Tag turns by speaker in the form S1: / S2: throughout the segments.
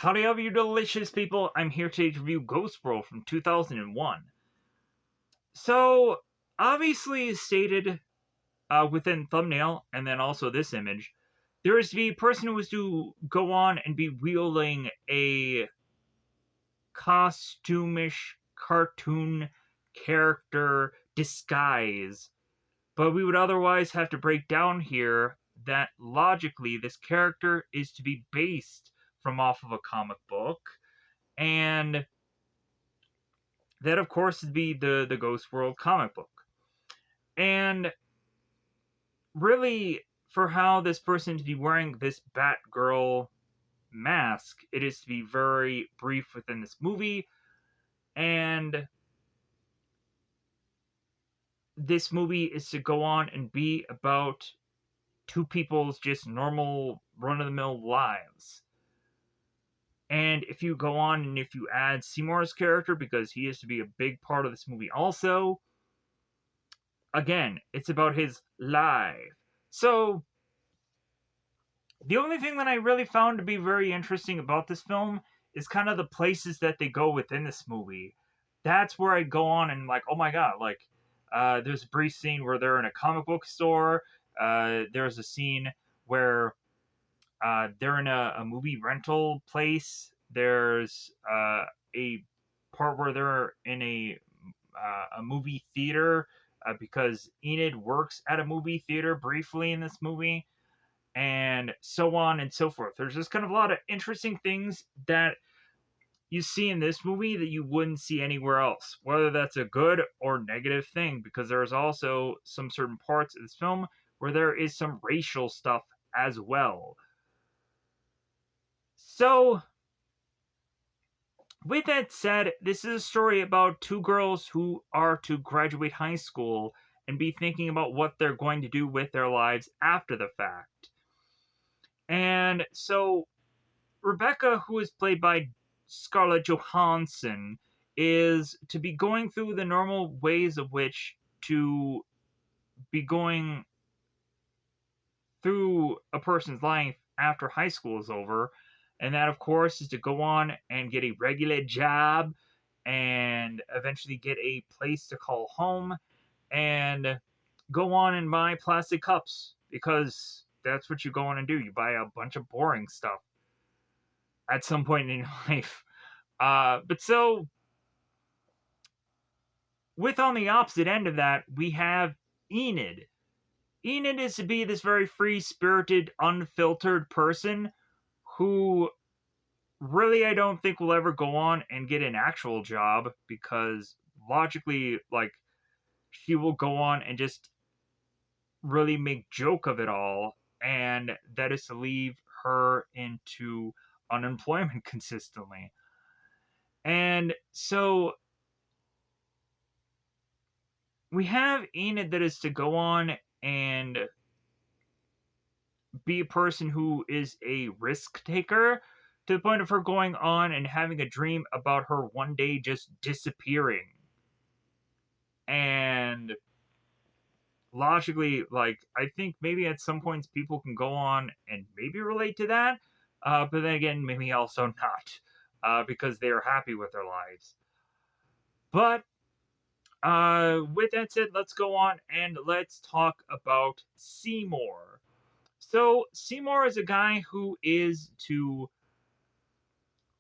S1: Howdy, all you delicious people. I'm here to review Ghost World from 2001. So, obviously stated within thumbnail and then also this image, there is to be a person who is to go on and be wielding a costumish cartoon character disguise. But we would otherwise have to break down here that logically this character is to be based from off of a comic book, and that of course would be the Ghost World comic book. And really, for how this person to be wearing this Batgirl mask, it is to be very brief within this movie. And this movie is to go on and be about two people's just normal run-of-the-mill lives. And if you go on and if you add Seymour's character, because he is to be a big part of this movie also, again, it's about his life. So, the only thing that I really found to be very interesting about this film is kind of the places that they go within this movie. That's where I go on and like, oh my god, like, there's a brief scene where they're in a comic book store. There's a scene where they're in a movie rental place. There's a part where they're in a movie theater because Enid works at a movie theater briefly in this movie, and so on and so forth. There's just kind of a lot of interesting things that you see in this movie that you wouldn't see anywhere else, whether that's a good or negative thing, because there's also some certain parts of this film where there is some racial stuff as well. So, with that said, this is a story about two girls who are to graduate high school and be thinking about what they're going to do with their lives after the fact. And so, Rebecca, who is played by Scarlett Johansson, is to be going through the normal ways of which to be going through a person's life after high school is over. And that, of course, is to go on and get a regular job and eventually get a place to call home and go on and buy plastic cups because that's what you go on and do. You buy a bunch of boring stuff at some point in your life. But so, with on the opposite end of that, we have Enid. Enid is to be this very free spirited, unfiltered person who really I don't think will ever go on and get an actual job because logically, like, she will go on and just really make joke of it all, and that is to leave her into unemployment consistently. And so we have Enid that is to go on and be a person who is a risk taker to the point of her going on and having a dream about her one day just disappearing. And logically, like, I think maybe at some points people can go on and maybe relate to that, but then again, maybe also not, because they are happy with their lives. But with that said, let's go on and let's talk about Seymour. So, Seymour is a guy who is to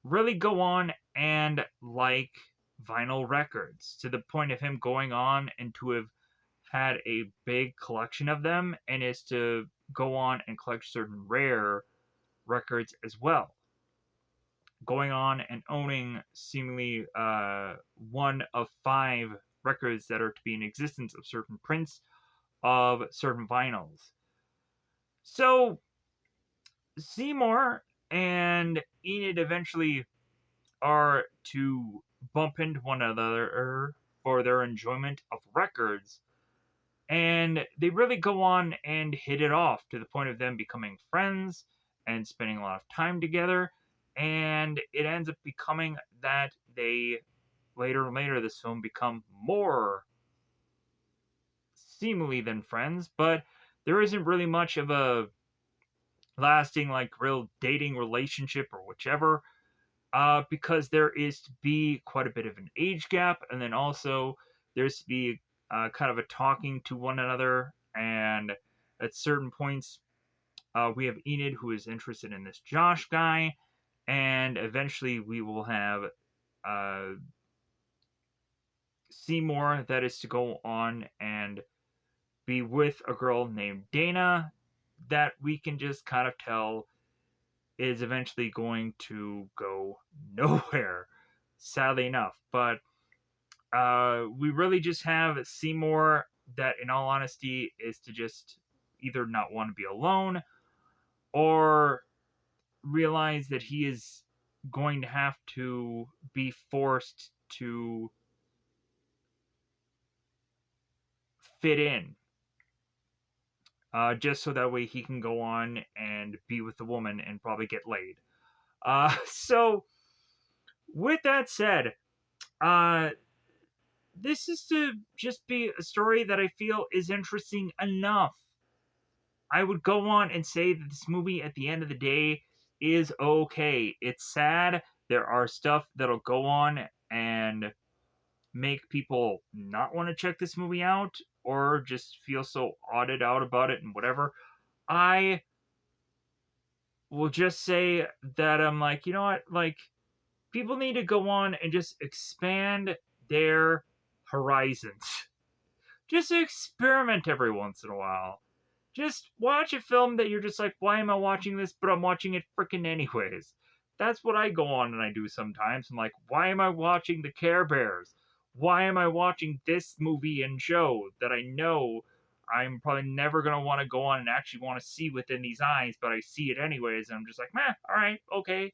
S1: really go on and like vinyl records to the point of him going on and to have had a big collection of them, and is to go on and collect certain rare records as well. Going on and owning seemingly one of 5 records that are to be in existence of certain prints of certain vinyls. So, Seymour and Enid eventually are to bump into one another for their enjoyment of records, and they really go on and hit it off to the point of them becoming friends and spending a lot of time together. And it ends up becoming that they later and later this film become more seemingly than friends, but there isn't really much of a lasting like real dating relationship or whichever. because there is to be quite a bit of an age gap, and then also there's to be kind of a talking to one another, and at certain points, we have Enid who is interested in this Josh guy, and eventually we will have uh, Seymour that is to go on and be with a girl named Dana that we can just kind of tell is eventually going to go nowhere, sadly enough. But we really just have Seymour that, in all honesty, is to just either not want to be alone or realize that he is going to have to be forced to fit in, just so that way he can go on and be with the woman and probably get laid. So, with that said, uh, this is to just be a story that I feel is interesting enough. I would go on and say that this movie, at the end of the day, is okay. It's sad. There are stuff that'll go on and make people not want to check this movie out or just feel so odded out about it and whatever. I will just say that I'm like, you know what? Like, people need to go on and just expand their horizons. Just experiment every once in a while. Just watch a film that you're just like, why am I watching this? But I'm watching it freaking anyways. That's what I go on and I do sometimes. I'm like, why am I watching the Care Bears? Why am I watching this movie and show that I know I'm probably never going to want to go on and actually want to see within these eyes, but I see it anyways, and I'm just like, meh, alright, okay.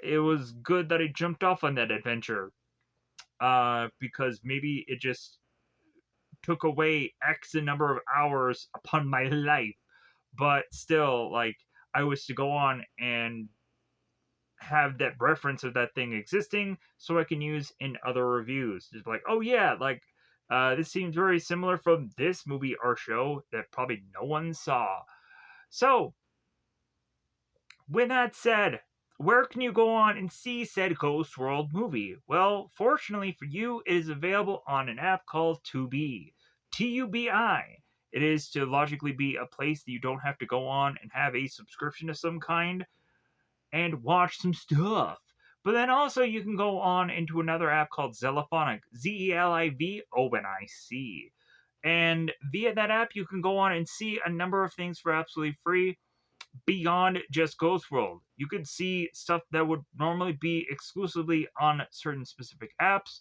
S1: It was good that I jumped off on that adventure. Because maybe it just took away X a number of hours upon my life. But still, like, I was to go on and have that reference of that thing existing so I can use in other reviews. Just like, oh yeah, like, this seems very similar from this movie or show that probably no one saw. So, with that said, where can you go on and see said Ghost World movie? Well, fortunately for you, it is available on an app called Tubi. Tubi. It is to logically be a place that you don't have to go on and have a subscription of some kind and watch some stuff. But then also you can go on into another app called Zeliphonic, Zelivonic. And via that app, you can go on and see a number of things for absolutely free beyond just Ghost World. You could see stuff that would normally be exclusively on certain specific apps.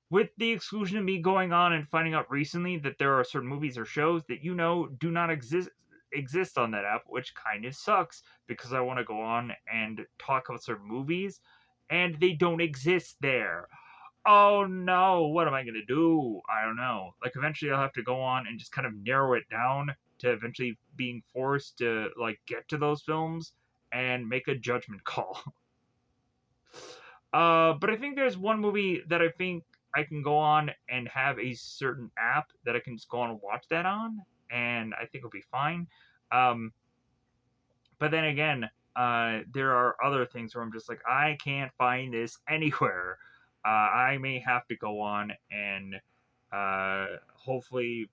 S1: With the exclusion of me going on and finding out recently that there are certain movies or shows that do not exist on that app, which kind of sucks because I want to go on and talk about certain movies and they don't exist there. Oh no, what am I gonna do? I don't know. Like, eventually I'll have to go on and just kind of narrow it down to eventually being forced to, like, get to those films and make a judgment call. But I think there's one movie that I think I can go on and have a certain app that I can just go on and watch that on, and I think it'll be fine. Um, but then again, there are other things where I'm just like, I can't find this anywhere. I may have to go on and hopefully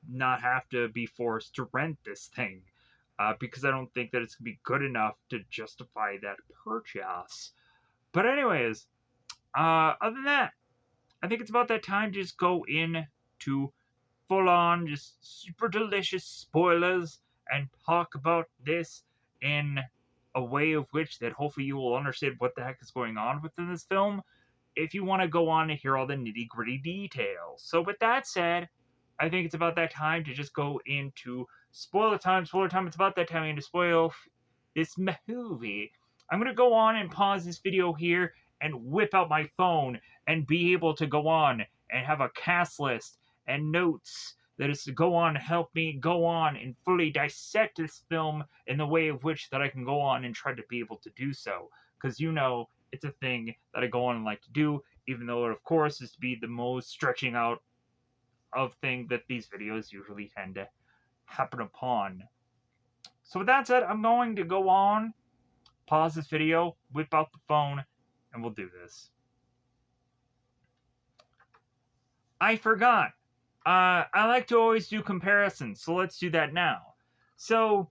S1: not have to be forced to rent this thing because I don't think that it's going to be good enough to justify that purchase. But, anyways, other than that, I think it's about that time to just go in to full on, just super delicious spoilers and talk about this in a way of which that hopefully you will understand what the heck is going on within this film if you want to go on and hear all the nitty gritty details. So, with that said, I think it's about that time to just go into spoiler time. Spoiler time. It's about that time I need to spoil this movie. I'm going to go on and pause this video here and whip out my phone and be able to go on and have a cast list and notes that is to go on and help me go on and fully dissect this film in the way of which that I can go on and try to be able to do so. Because it's a thing that I go on and like to do, even though it of course is to be the most stretching out of thing that these videos usually tend to happen upon. So with that said, I'm going to go on pause this video, whip out the phone, and we'll do this. I forgot. I like to always do comparisons, so let's do that now. So,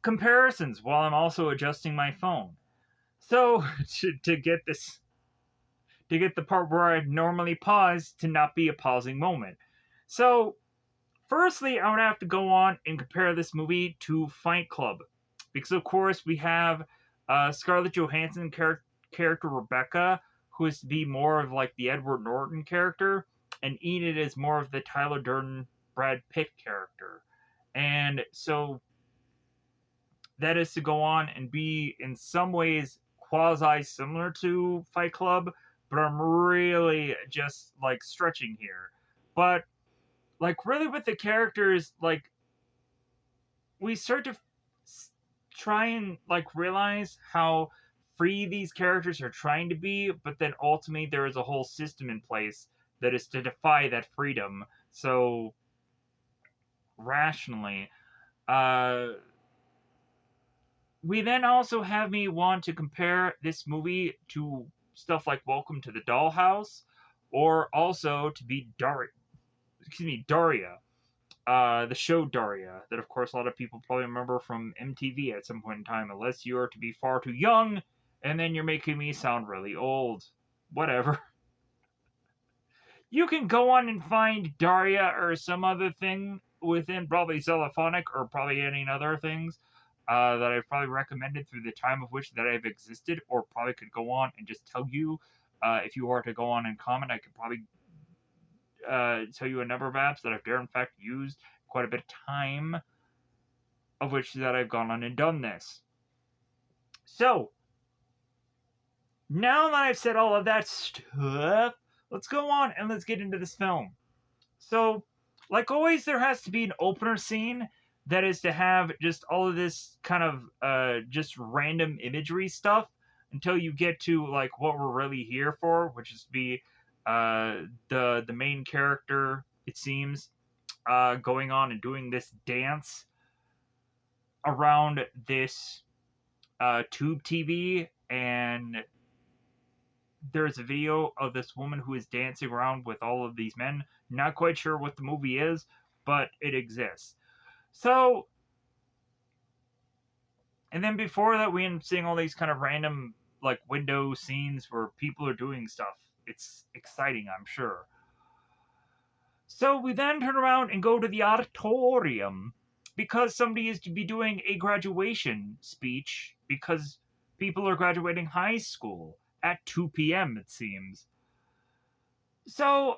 S1: comparisons while I'm also adjusting my phone. So, to get this, to get the part where I normally pause to not be a pausing moment. So, firstly, I would have to go on and compare this movie to Fight Club. Because, of course, we have Scarlett Johansson character Rebecca, who is to be more of like the Edward Norton character, and Enid is more of the Tyler Durden Brad Pitt character. And so that is to go on and be in some ways quasi similar to Fight Club, but I'm really just like stretching here. But like really with the characters, like we start to try and like realize how free these characters are trying to be, but then ultimately there is a whole system in place that is to defy that freedom. So rationally, we then also have me want to compare this movie to stuff like Welcome to the Dollhouse, or also to be Daria, the show Daria, that of course a lot of people probably remember from MTV at some point in time, unless you are to be far too young, and then you're making me sound really old. Whatever. You can go on and find Daria or some other thing within probably Telephonic or probably any other things that I've probably recommended through the time of which that I've existed, or probably could go on and just tell you if you were to go on and comment. I could probably tell you a number of apps that I've in fact used quite a bit of time of which that I've gone on and done this. So now that I've said all of that stuff, let's go on and let's get into this film. So, like always, there has to be an opener scene that is to have just all of this kind of just random imagery stuff until you get to like what we're really here for, which is to be the main character, it seems, going on and doing this dance around this tube TV, and there's a video of this woman who is dancing around with all of these men. Not quite sure what the movie is, but it exists. So, and then before that, we end up seeing all these kind of random like window scenes where people are doing stuff. It's exciting, I'm sure. So we then turn around and go to the auditorium because somebody is to be doing a graduation speech because people are graduating high school at 2 p.m., it seems. So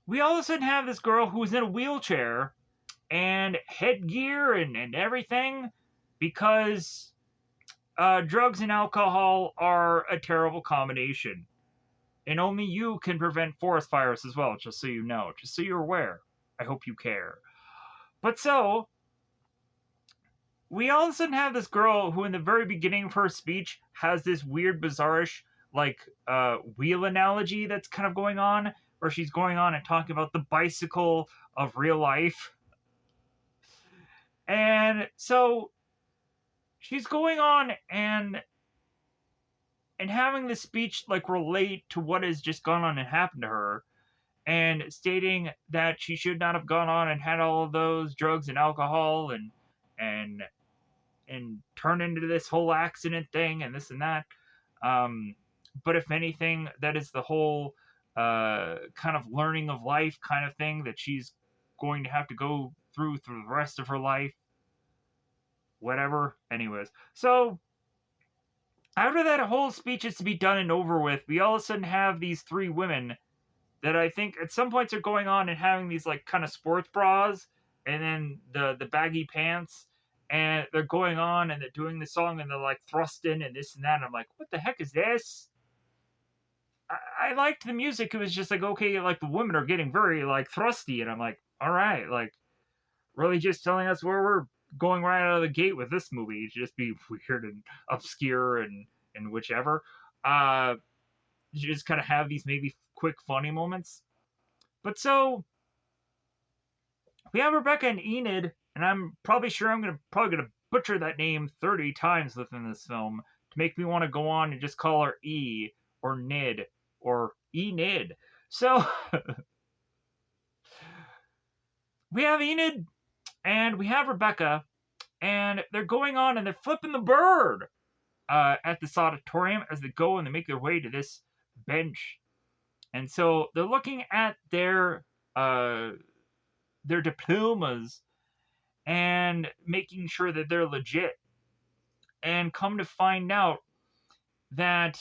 S1: we all of a sudden have this girl who's in a wheelchair and headgear and everything because drugs and alcohol are a terrible combination. And only you can prevent forest fires as well, just so you know. Just so you're aware. I hope you care. But so, we all of a sudden have this girl who in the very beginning of her speech has this weird, bizarrish, like, wheel analogy that's kind of going on, where she's going on and talking about the bicycle of real life. And so, she's going on and having this speech like relate to what has just gone on and happened to her, and stating that she should not have gone on and had all of those drugs and alcohol and turn into this whole accident thing and this and that. But if anything, that is the whole kind of learning of life kind of thing that she's going to have to go through the rest of her life. Whatever. Anyways, so after that whole speech is to be done and over with, we all of a sudden have these three women that I think at some points are going on and having these like kind of sports bras and then the baggy pants, and they're going on and they're doing the song and they're like thrusting and this and that. And I'm like, what the heck is this? I liked the music. It was just like, okay, like the women are getting very like thrusty, and I'm like, all right, like really just telling us where we're going right out of the gate with this movie. It just be weird and obscure and whichever. You just kind of have these maybe quick funny moments. But so we have Rebecca and Enid, and I'm probably sure I'm probably gonna butcher that name 30 times within this film to make me want to go on and just call her E or Nid or Enid. So we have Enid and we have Rebecca, and they're going on and they're flipping the bird at this auditorium as they go and they make their way to this bench. And so they're looking at their diplomas and making sure that they're legit. And come to find out that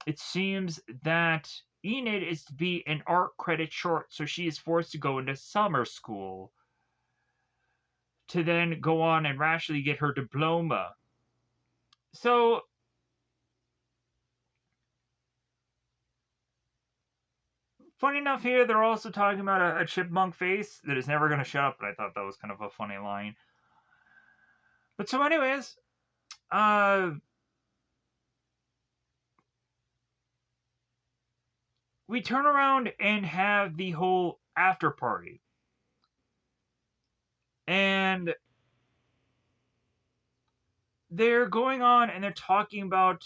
S1: it seems that Enid is to be an art credit short, so she is forced to go into summer school to then go on and rashly get her diploma. So funny enough, here they're also talking about a chipmunk face that is never going to shut up, but I thought that was kind of a funny line. But so, anyways, we turn around and have the whole after party. And they're going on and they're talking about,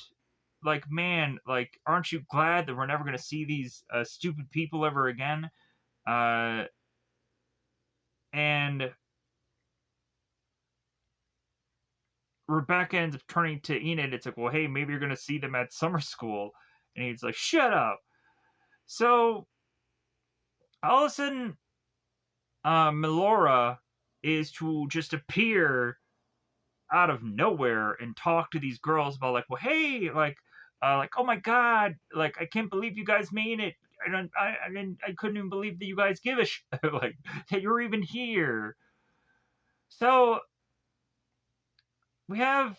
S1: like, man, like, aren't you glad that we're never going to see these stupid people ever again? And Rebecca ends up turning to Enid. It's like, well, hey, maybe you're going to see them at summer school. And he's like, shut up. So all of a sudden, Melora is to just appear out of nowhere and talk to these girls about, like, well, hey, like, oh my god, like, I can't believe you guys made it. I couldn't even believe that you guys give a like, that you're even here. So we have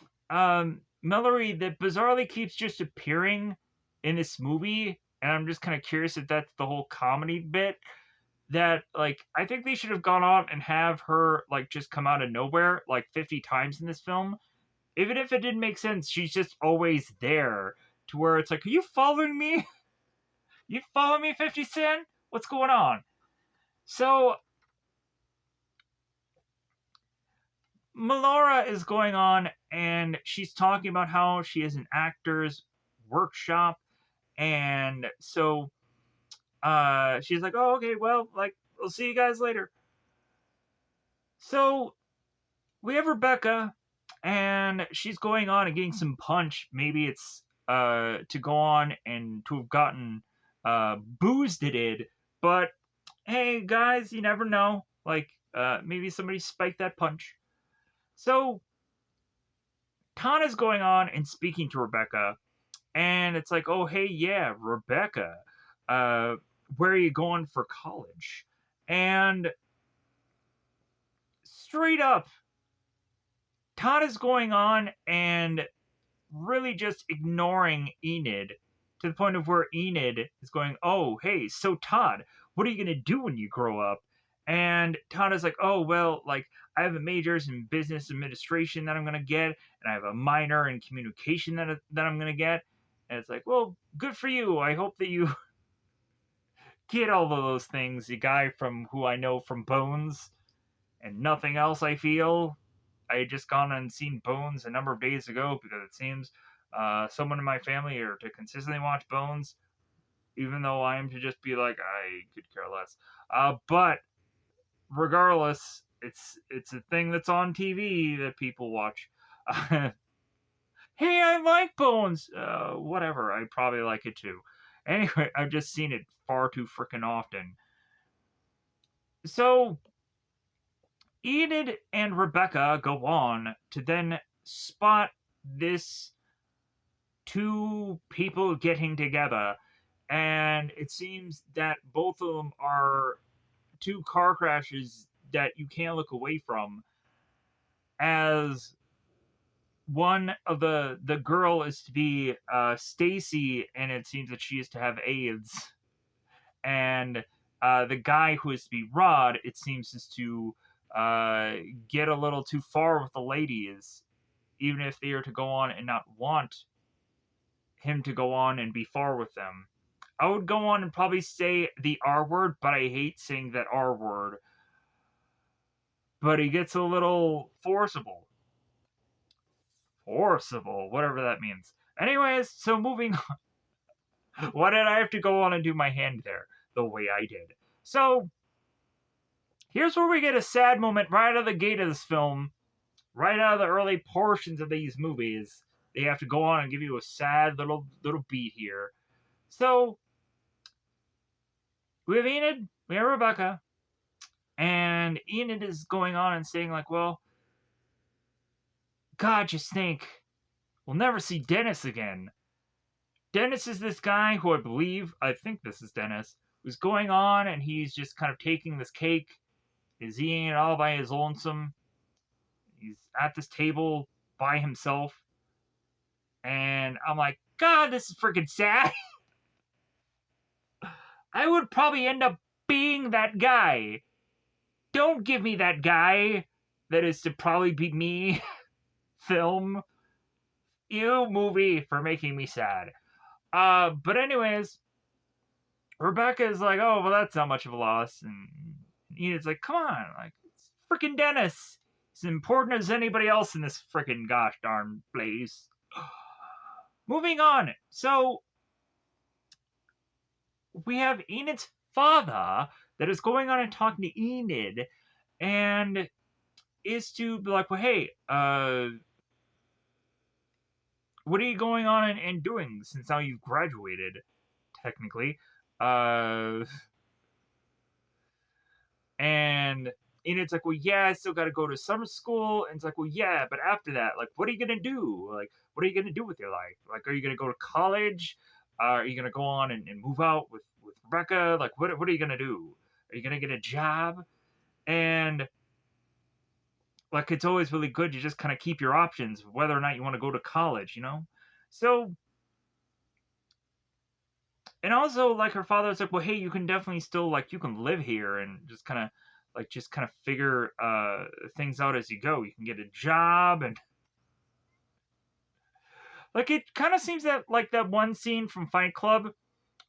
S1: Mallory that bizarrely keeps just appearing in this movie, and I'm just kind of curious if that's the whole comedy bit. That, like, I think they should have gone on and have her, like, just come out of nowhere like 50 times in this film. Even if it didn't make sense, she's just always there to where it's like, are you following me? You follow me, 50 Cent? What's going on? So Melora is going on and she's talking about how she is an actor's workshop. And so she's like, oh, okay, well, like, we'll see you guys later. So we have Rebecca and she's going on and getting some punch. Maybe it's to go on and to have gotten boozed it, but hey, guys, you never know. Like, maybe somebody spiked that punch. So Tana's going on and speaking to Rebecca, and it's like, oh, hey, yeah, Rebecca, where are you going for college? And straight up, Tana's going on and really just ignoring Enid to the point of where Enid is going, oh, hey, so Todd, what are you going to do when you grow up? And Todd is like, oh, well, like, I have a majors in business administration that I'm going to get, and I have a minor in communication that I'm going to get. And it's like, well, good for you. I hope that you get all of those things. The guy from who I know from Bones and nothing else, I feel. I had just gone and seen Bones a number of days ago because it seems someone in my family are to consistently watch Bones, even though I am to just be like, I could care less. But regardless, it's a thing that's on TV that people watch. Hey, I like Bones. Whatever, I probably like it too. Anyway, I've just seen it far too freaking often. So Enid and Rebecca go on to then spot this two people getting together, and it seems that both of them are two car crashes that you can't look away from, as one of the girl is to be Stacy, and it seems that she is to have AIDS, and the guy who is to be Rod, it seems, is to get a little too far with the ladies, even if they are to go on and not want him to go on and be far with them. I would go on and probably say the R word, but I hate saying that R word. But he gets a little forcible. Forcible, whatever that means. Anyways, so moving on. Why did I have to go on and do my hand there the way I did? So, here's where we get a sad moment right out of the gate of this film. Right out of the early portions of these movies, they have to go on and give you a sad little beat here. So, we have Enid, we have Rebecca, and Enid is going on and saying, like, well, God, just think, we'll never see Dennis again. Dennis is this guy who I think this is Dennis, who's going on and he's just kind of taking this cake, is eating it all by his lonesome. He's at this table by himself. And I'm like, God, this is freaking sad. I would probably end up being that guy. Don't give me that guy that is to probably be me film. You movie for making me sad. But anyways, Rebecca is like, oh, well, that's not much of a loss. And Enid's like, come on, like, it's freaking Dennis. He's as important as anybody else in this freaking gosh darn place. Moving on. So, we have Enid's father that is going on and talking to Enid and is to be like, well, hey, what are you going on and doing since now you've graduated, technically? And Enid's like, well, yeah, I still got to go to summer school. And it's like, well, yeah, but after that, like, what are you going to do? Like, what are you going to do with your life? Like, are you going to go to college? Are you going to go on and move out with Rebecca? Like, what are you going to do? Are you going to get a job? And, like, it's always really good to just kind of keep your options, whether or not you want to go to college, you know? So, and also, like, her father's like, well, hey, you can definitely still, like, you can live here and just kind of figure things out as you go. You can get a job and like it kind of seems that like that one scene from Fight Club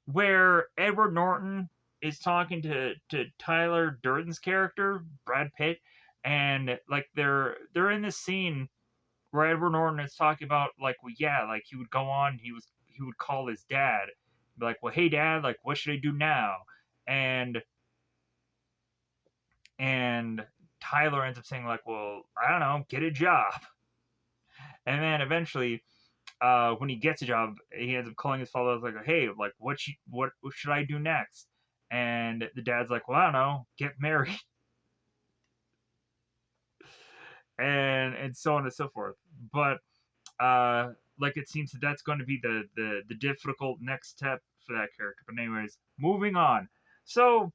S1: where Edward Norton is talking to Tyler Durden's character, Brad Pitt, and like they're in this scene where Edward Norton is talking about like, well, yeah, like he would go on, he would call his dad, be like, well, hey dad, like what should I do now? And and Tyler ends up saying like, well, I don't know, get a job. And then eventually, when he gets a job, he ends up calling his father like, hey, like what should I do next? And the dad's like, well, I don't know, get married, and so on and so forth. But like it seems that that's going to be the difficult next step for that character. But anyways, moving on. So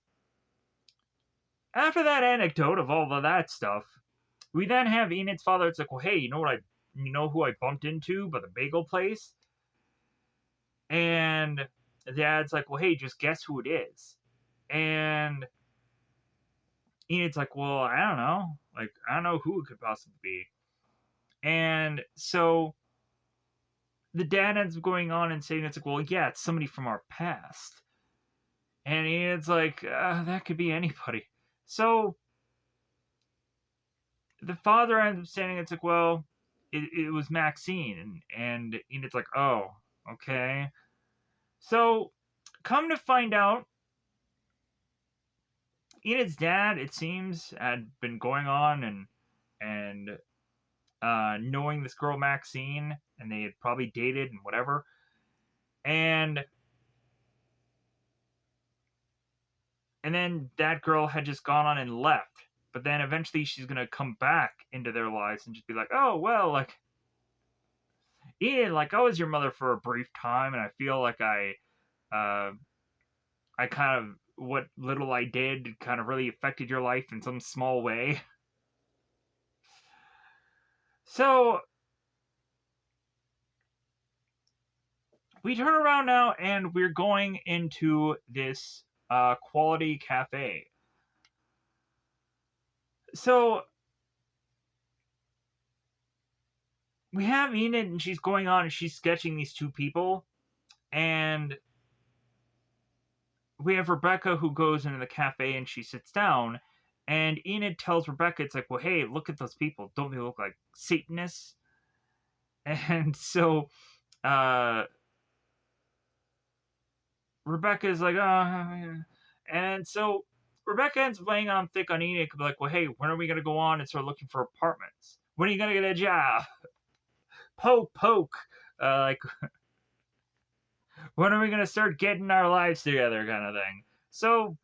S1: after that anecdote of all of that stuff, we then have Enid's father. It's like, well, hey, you know who I bumped into by the bagel place? And the dad's like, well, hey, just guess who it is. And Enid's like, well, I don't know. Like, I don't know who it could possibly be. And so the dad ends up going on and saying, it's like, well, yeah, it's somebody from our past. And Enid's like, that could be anybody. So the father ends up saying, it's like, well, it was Maxine. And Enid's like, oh, okay. So come to find out, Enid's dad, it seems, had been going on and knowing this girl Maxine, and they had probably dated and whatever. And then that girl had just gone on and left. But then eventually she's gonna come back into their lives and just be like, oh well, like Enid, like I was your mother for a brief time, and I feel like I kind of what little I did kind of really affected your life in some small way. So we turn around now and we're going into this quality cafe. So we have Enid and she's going on and she's sketching these two people. And we have Rebecca who goes into the cafe and she sits down. And Enid tells Rebecca, it's like, well, hey, look at those people. Don't they look like Satanists? And so uh, Rebecca is like, oh, and so Rebecca ends up laying on thick on Enid, like, well, hey, when are we gonna go on and start looking for apartments? When are you gonna get a job? Poke, poke. Like, when are we gonna start getting our lives together, kind of thing. So,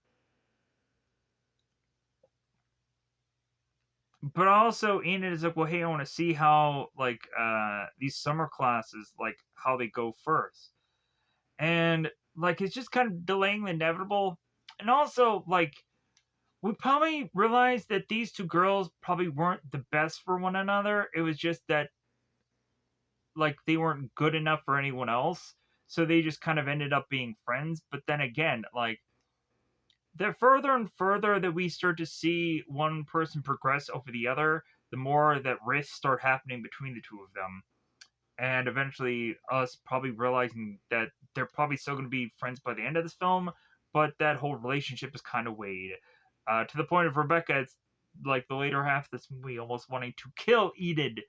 S1: but also Enid is like, well, hey, I want to see how like these summer classes, like how they go first, and like it's just kind of delaying the inevitable, and also like we probably realized that these two girls probably weren't the best for one another. It was just that like they weren't good enough for anyone else, so they just kind of ended up being friends. But then again, like the further and further that we start to see one person progress over the other, the more that rifts start happening between the two of them. And eventually, us probably realizing that they're probably still going to be friends by the end of this film, but that whole relationship is kind of weighed. To the point of Rebecca, it's like the later half of this movie almost wanting to kill Enid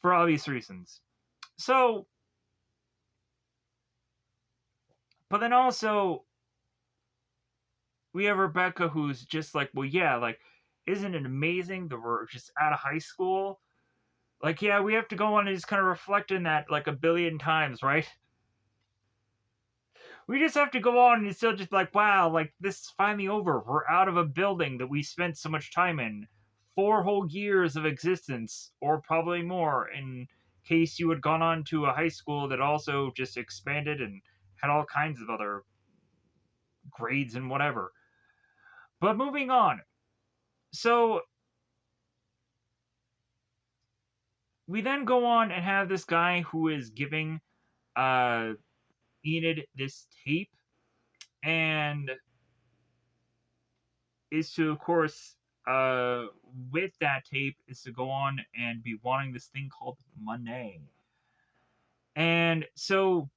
S1: for obvious reasons. So, but then also, we have Rebecca who's just like, well, yeah, like, isn't it amazing that we're just out of high school? Like, yeah, we have to go on and just kind of reflect in that like a billion times, right? We just have to go on and still just like, wow, like this is finally over. We're out of a building that we spent so much time in. 4 whole years of existence, or probably more, in case you had gone on to a high school that also just expanded and had all kinds of other grades and whatever. But moving on. So we then go on and have this guy who is giving uh Enid this tape, and is to, of course, uh, with that tape, is to go on and be wanting this thing called money. And so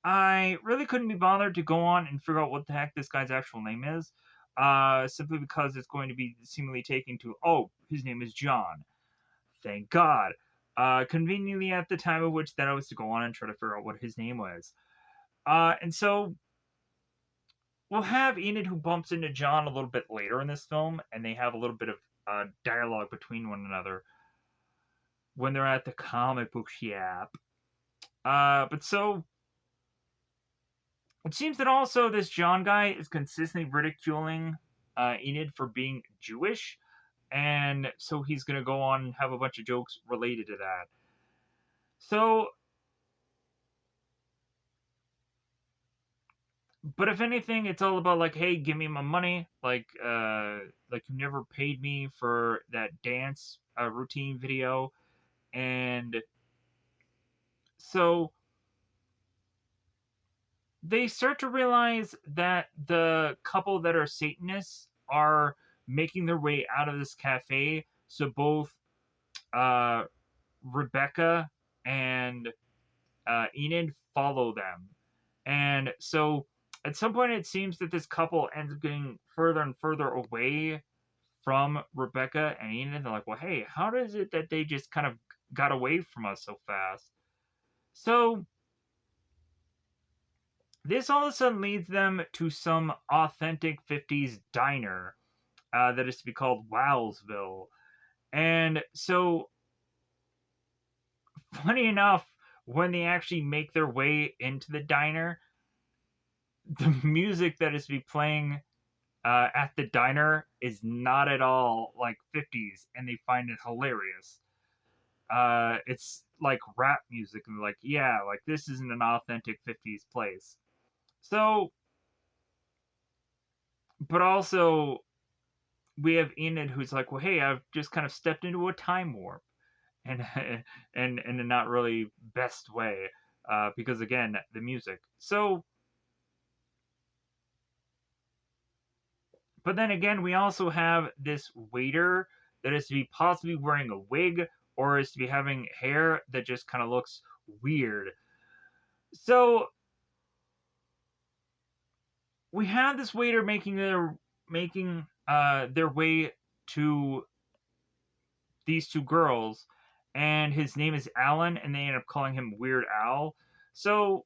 S1: I really couldn't be bothered to go on and figure out what the heck this guy's actual name is, simply because it's going to be seemingly taken to, oh, his name is John. Thank God. Conveniently at the time of which that I was to go on and try to figure out what his name was. And so we'll have Enid who bumps into John a little bit later in this film, and they have a little bit of dialogue between one another when they're at the comic book shop. But so it seems that also this John guy is consistently ridiculing Enid for being Jewish, and so he's gonna go on and have a bunch of jokes related to that. So, but if anything, it's all about like, hey, give me my money. Like you never paid me for that dance routine video, and so they start to realize that the couple that are Satanists are making their way out of this cafe. So both uh, Rebecca and Enid follow them. And so at some point, it seems that this couple ends up getting further and further away from Rebecca and Enid. They're like, well, hey, how does it that they just kind of got away from us so fast? So this all of a sudden leads them to some authentic 50s diner that is to be called Wowsville. And so, funny enough, when they actually make their way into the diner, the music that is to be playing at the diner is not at all like 50s, and they find it hilarious. It's like rap music, and they're like, yeah, like this isn't an authentic 50s place. So, but also we have Enid who's like, well, hey, I've just kind of stepped into a time warp, and and in a not really best way, because again, the music. So, but then again, we also have this waiter that is to be possibly wearing a wig or is to be having hair that just kind of looks weird. So we have this waiter making their way to these two girls, and his name is Alan, and they end up calling him Weird Al. So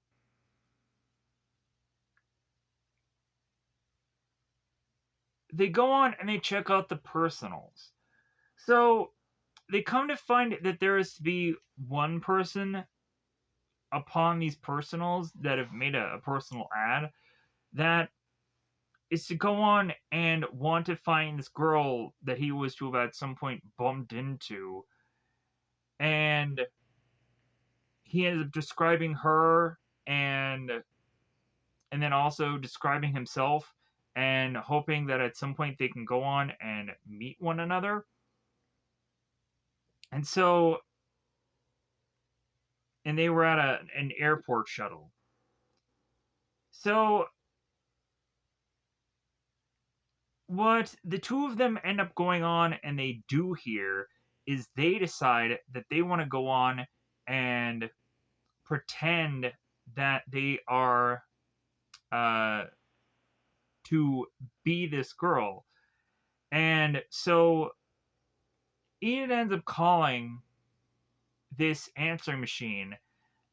S1: they go on and they check out the personals. So they come to find that there is to be one person upon these personals that have made a personal ad that is to go on and want to find this girl that he was to have at some point bumped into. And he ends up describing her and then also describing himself and hoping that at some point they can go on and meet one another. And so, and they were at an airport shuttle. So, what the two of them end up going on and they do here is they decide that they want to go on and pretend that they are uh, to be this girl. And so Enid ends up calling this answering machine.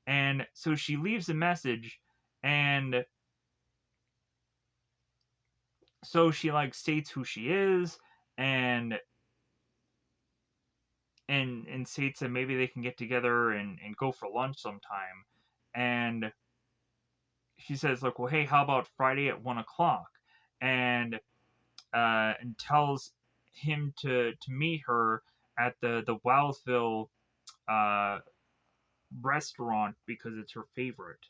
S1: And so she leaves a message, and so she like states who she is, and states that maybe they can get together and go for lunch sometime. And she says like, well, hey, how about Friday at 1 o'clock? And tells him to meet her at the Wowsville uh, restaurant because it's her favorite.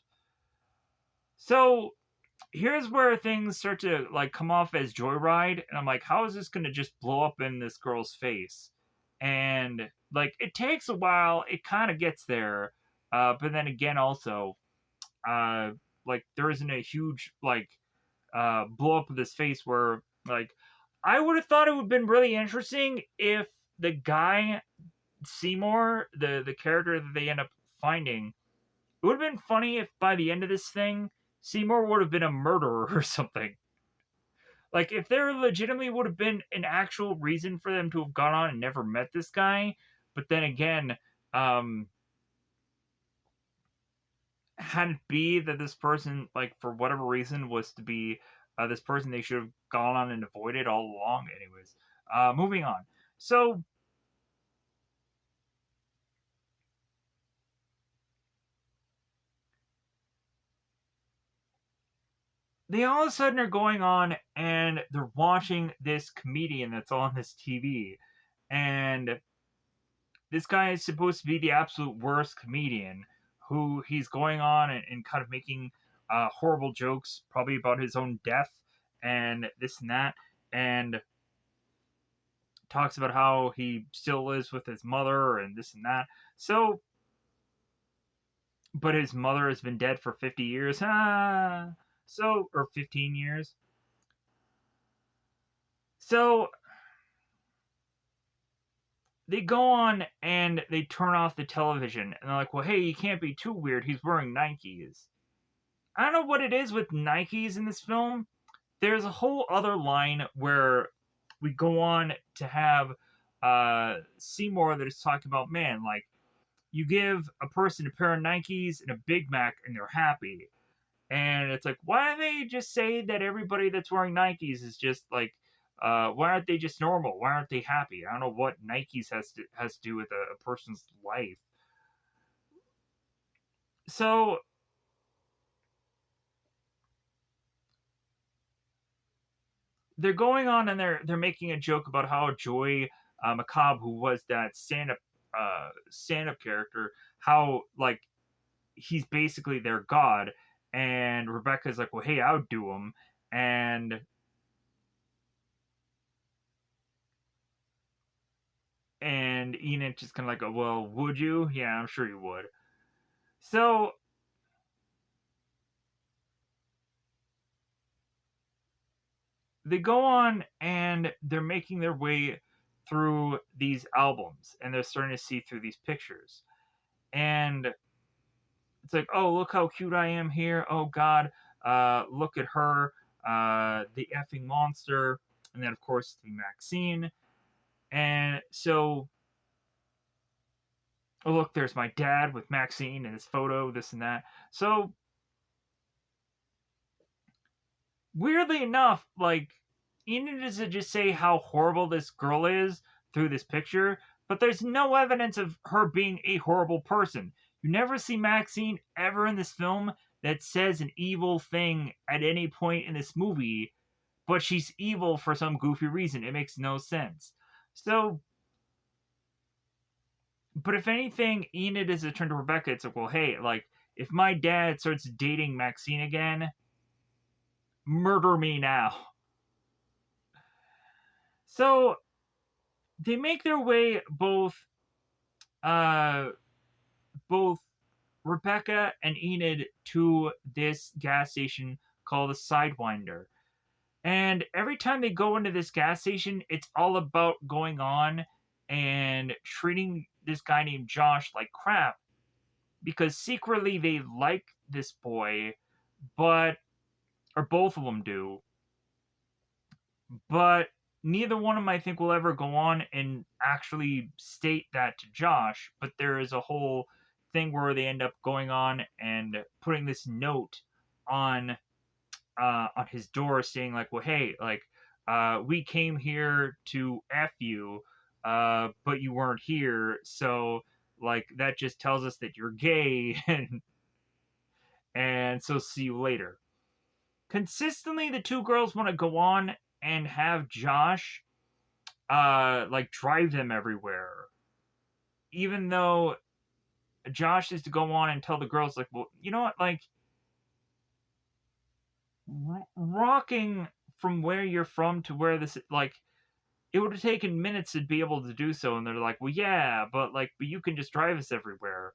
S1: So here's where things start to like come off as Joyride, and I'm like, how is this gonna just blow up in this girl's face? And like, it takes a while. It kind of gets there, but then again, also, uh, like there isn't a huge like blow up of this face where like I would have thought it would have been really interesting if the guy Seymour, the character that they end up finding, it would have been funny if by the end of this thing, Seymour would have been a murderer or something. Like, if there legitimately would have been an actual reason for them to have gone on and never met this guy, but then again, um, had it be that this person, like, for whatever reason, was to be this person they should have gone on and avoided all along. Anyways, moving on. So, they all of a sudden are going on and they're watching this comedian that's on this TV. And this guy is supposed to be the absolute worst comedian who he's going on and kind of making horrible jokes, probably about his own death and this and that. And talks about how he still lives with his mother and this and that. So, but his mother has been dead for 50 years. So, or 15 years. So, they go on and they turn off the television and they're like, well, hey, you can't be too weird. He's wearing Nikes. I don't know what it is with Nikes in this film. There's a whole other line where we go on to have Seymour that is talking about, man, like, you give a person a pair of Nikes and a Big Mac and they're happy. And it's like, why don't they just say that everybody that's wearing Nikes is just like, why aren't they just normal? Why aren't they happy? I don't know what Nikes has to do with a person's life. So they're going on and they're making a joke about how Joy Macabre, who was that stand up character, how like he's basically their god. And Rebecca's like, well, hey, outdo him. And Enid just kind of like, oh, well, would you? Yeah, I'm sure you would. So they go on and they're making their way through these albums and they're starting to see through these pictures. And it's like, oh, look how cute I am here. Oh, God, look at her, the effing monster. And then, of course, the Maxine. And so oh look, there's my dad with Maxine and his photo, this and that. So weirdly enough, like Enid doesn't just say how horrible this girl is through this picture, but there's no evidence of her being a horrible person. You never see Maxine ever in this film that says an evil thing at any point in this movie, but she's evil for some goofy reason. It makes no sense. So, but if anything, Enid is a turn to Rebecca. It's like, well, hey, like, if my dad starts dating Maxine again, murder me now. So they make their way uh both Rebecca and Enid to this gas station called the Sidewinder. And every time they go into this gas station, it's all about going on and treating this guy named Josh like crap because secretly they like this boy, but or both of them do, but neither one of them I think will ever go on and actually state that to Josh. But there is a whole thing where they end up going on and putting this note on on his door saying like, well, hey, like we came here to F you, but you weren't here, so like that just tells us that you're gay and so see you later. Consistently the two girls want to go on and have Josh like drive them everywhere. Even though Josh is to go on and tell the girls like, well, you know what, like rocking from where you're from to where this like it would have taken minutes to be able to do so, and they're like, well, yeah, but you can just drive us everywhere.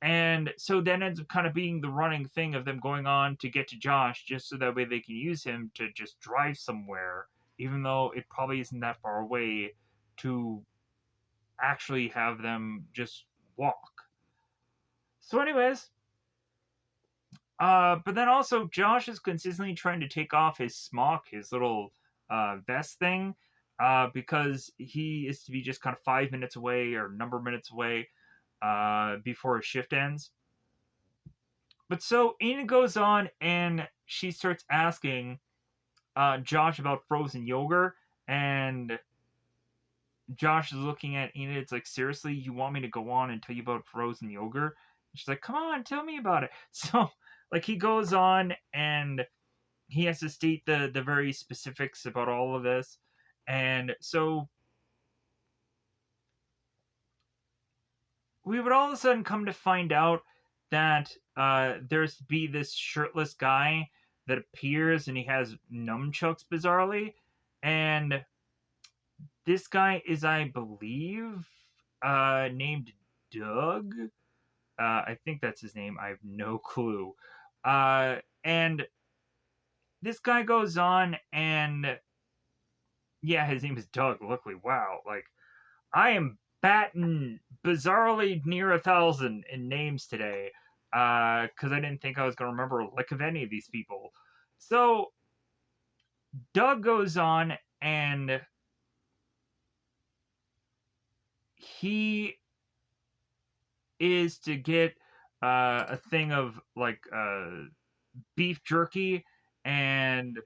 S1: And so then ends up kind of being the running thing of them going on to get to Josh just so that way they can use him to just drive somewhere, even though it probably isn't that far away to actually have them just walk. So, anyways, but then also Josh is consistently trying to take off his smock, his little vest thing, because he is to be just kind of 5 minutes away or number of minutes away before his shift ends. But so Enid goes on and she starts asking Josh about frozen yogurt, and Josh is looking at Enid. It's like, seriously, you want me to go on and tell you about frozen yogurt? And she's like, come on, tell me about it. So, like, he goes on and he has to state the very specifics about all of this. And so we would all of a sudden come to find out that there's to be this shirtless guy that appears and he has nunchucks bizarrely. And this guy is, I believe, named Doug. I think that's his name. I have no clue. And this guy goes on and yeah, his name is Doug. Luckily, wow, like I am batting bizarrely near 1,000 in names today because I didn't think I was going to remember a lick of any of these people. So Doug goes on and he is to get a thing of like beef jerky, and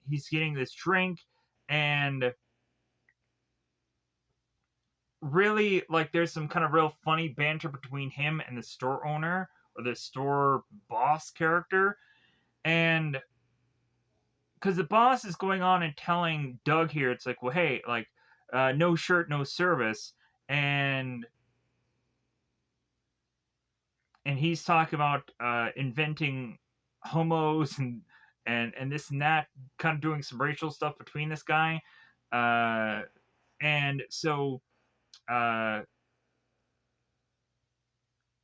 S1: he's getting this drink, and really like there's some kind of real funny banter between him and the store owner or the store boss character, and because the boss is going on and telling Doug here, it's like, well, hey, like no shirt, no service, and he's talking about inventing homos and this and that, kind of doing some racial stuff between this guy, uh, and so uh,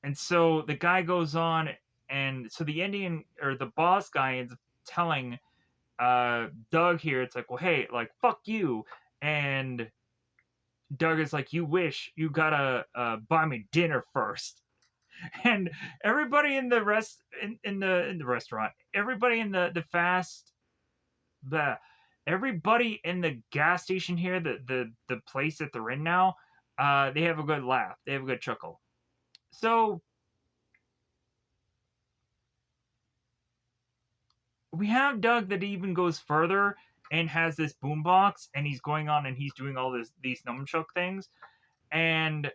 S1: the guy goes on, and so the Indian or the boss guy is telling Doug here, it's like, well, hey, like fuck you, and Doug is like, you wish you gotta buy me dinner first. And everybody in the in the restaurant, everybody in the fast the everybody in the gas station here, the place that they're in now, They have a good laugh. They have a good chuckle. So we have Doug that even goes further and has this boombox, and he's going on and he's doing all these nunchuck things, and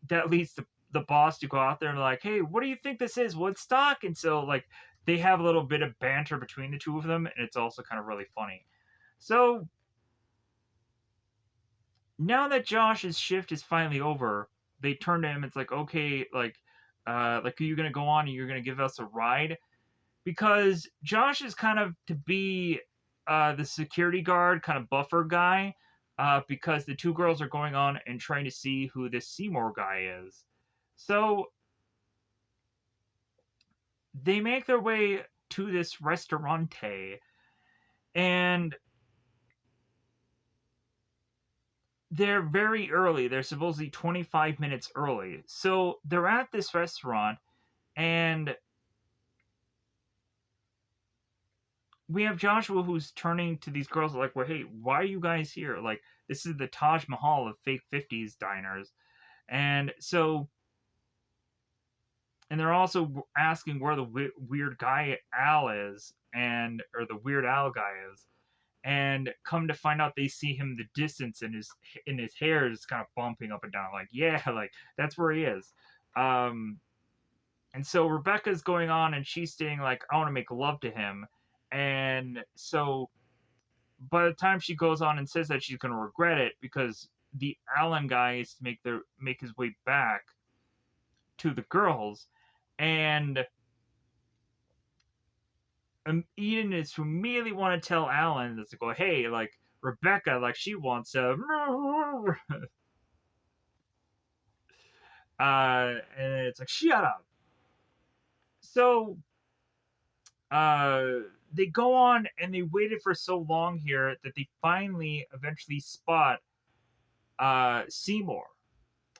S1: that leads the boss to go out there and like, hey, what do you think this is? Woodstock? And so like they have a little bit of banter between the two of them, and it's also kind of really funny. So now that Josh's shift is finally over, they turn to him. It's like, okay, like, are you gonna go on and you're gonna give us a ride? Because Josh is kind of to be the security guard, kind of buffer guy, because the two girls are going on and trying to see who this Seymour guy is. So they make their way to this restaurante, and they're very early. They're supposedly 25 minutes early. So they're at this restaurant, and we have Joshua who's turning to these girls like, well, hey, why are you guys here? Like, this is the Taj Mahal of fake 50s diners. And so, and they're also asking where the weird guy Al is, and, or the Weird Al guy is. And come to find out, they see him in the distance, and his hair is kind of bumping up and down. Like, yeah, like, that's where he is. Um, and so Rebecca's going on, and she's saying, like, I want to make love to him. And so by the time she goes on and says that, she's going to regret it, because the Allen guy is to make his way back to the girls, and Eden is to immediately want to tell Alan to go, hey, like Rebecca, like she wants a, and it's like, shut up. So uh, they go on and they waited for so long here that they finally eventually spot Seymour.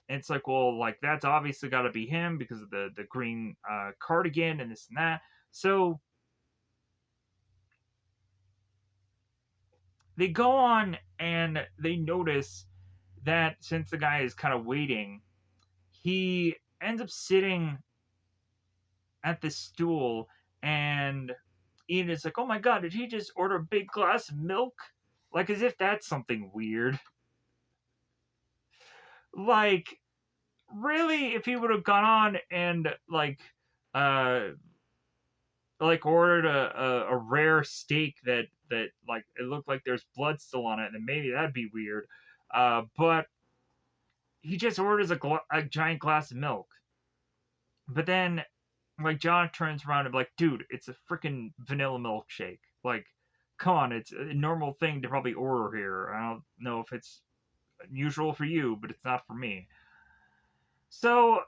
S1: And it's like, well, like that's obviously got to be him because of the green cardigan and this and that. So they go on and they notice that since the guy is kind of waiting, he ends up sitting at the stool, and Ian is like, oh my god, did he just order a big glass of milk? Like, as if that's something weird. Like, really, if he would have gone on and uh like ordered a rare steak that like it looked like there's blood still on it, then maybe that'd be weird. But he just orders a giant glass of milk. But then, like, John turns around and be like, dude, it's a freaking vanilla milkshake. Like, come on, it's a normal thing to probably order here. I don't know if it's usual for you, but it's not for me. So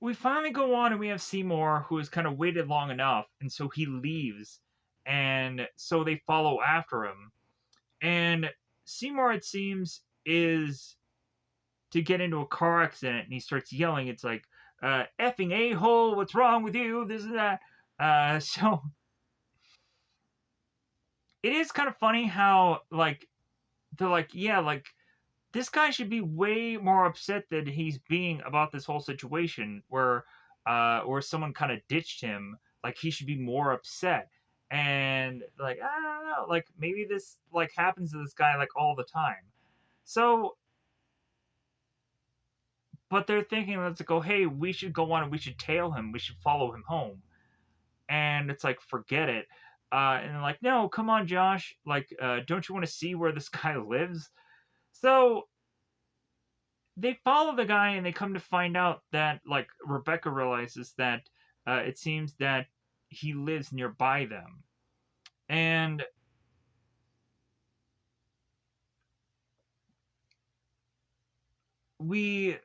S1: we finally go on and we have Seymour, who has kind of waited long enough, and so he leaves, and so they follow after him. And Seymour, it seems, is to get into a car accident, and he starts yelling. It's like, effing a hole, what's wrong with you? This and that. So it is kind of funny how, like, they're like, yeah, like, this guy should be way more upset than he's being about this whole situation where someone kind of ditched him. Like, he should be more upset. And like, I don't know, like maybe this like happens to this guy like all the time. So, but they're thinking, let's go, hey, we should go on and we should tail him, we should follow him home. And it's like, forget it. And they're like, no, come on, Josh, like, don't you want to see where this guy lives? So they follow the guy, and they come to find out that like Rebecca realizes that it seems that he lives nearby them. And we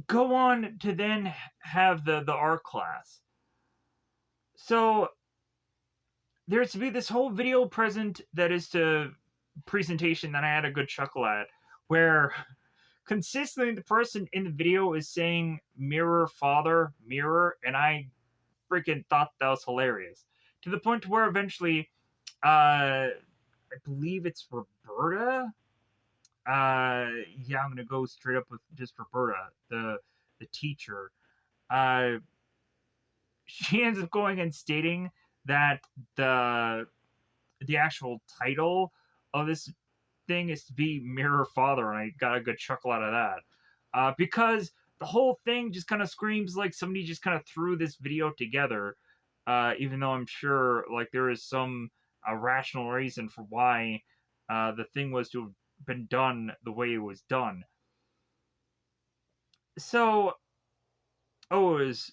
S1: go on to then have the art class. So there's to be this whole video present that is to presentation that I had a good chuckle at, where consistently the person in the video is saying mirror father mirror, and I freaking thought that was hilarious, to the point where eventually I believe it's Roberta. Yeah, I'm gonna go straight up with just Roberta, the teacher. uh she ends up going and stating that the the actual title of this thing is to be Mirror Father, and I got a good chuckle out of that. Because the whole thing just kind of screams like somebody just kind of threw this video together, even though I'm sure like there is some rational reason for why the thing was to have been done the way it was done. So, oh, it was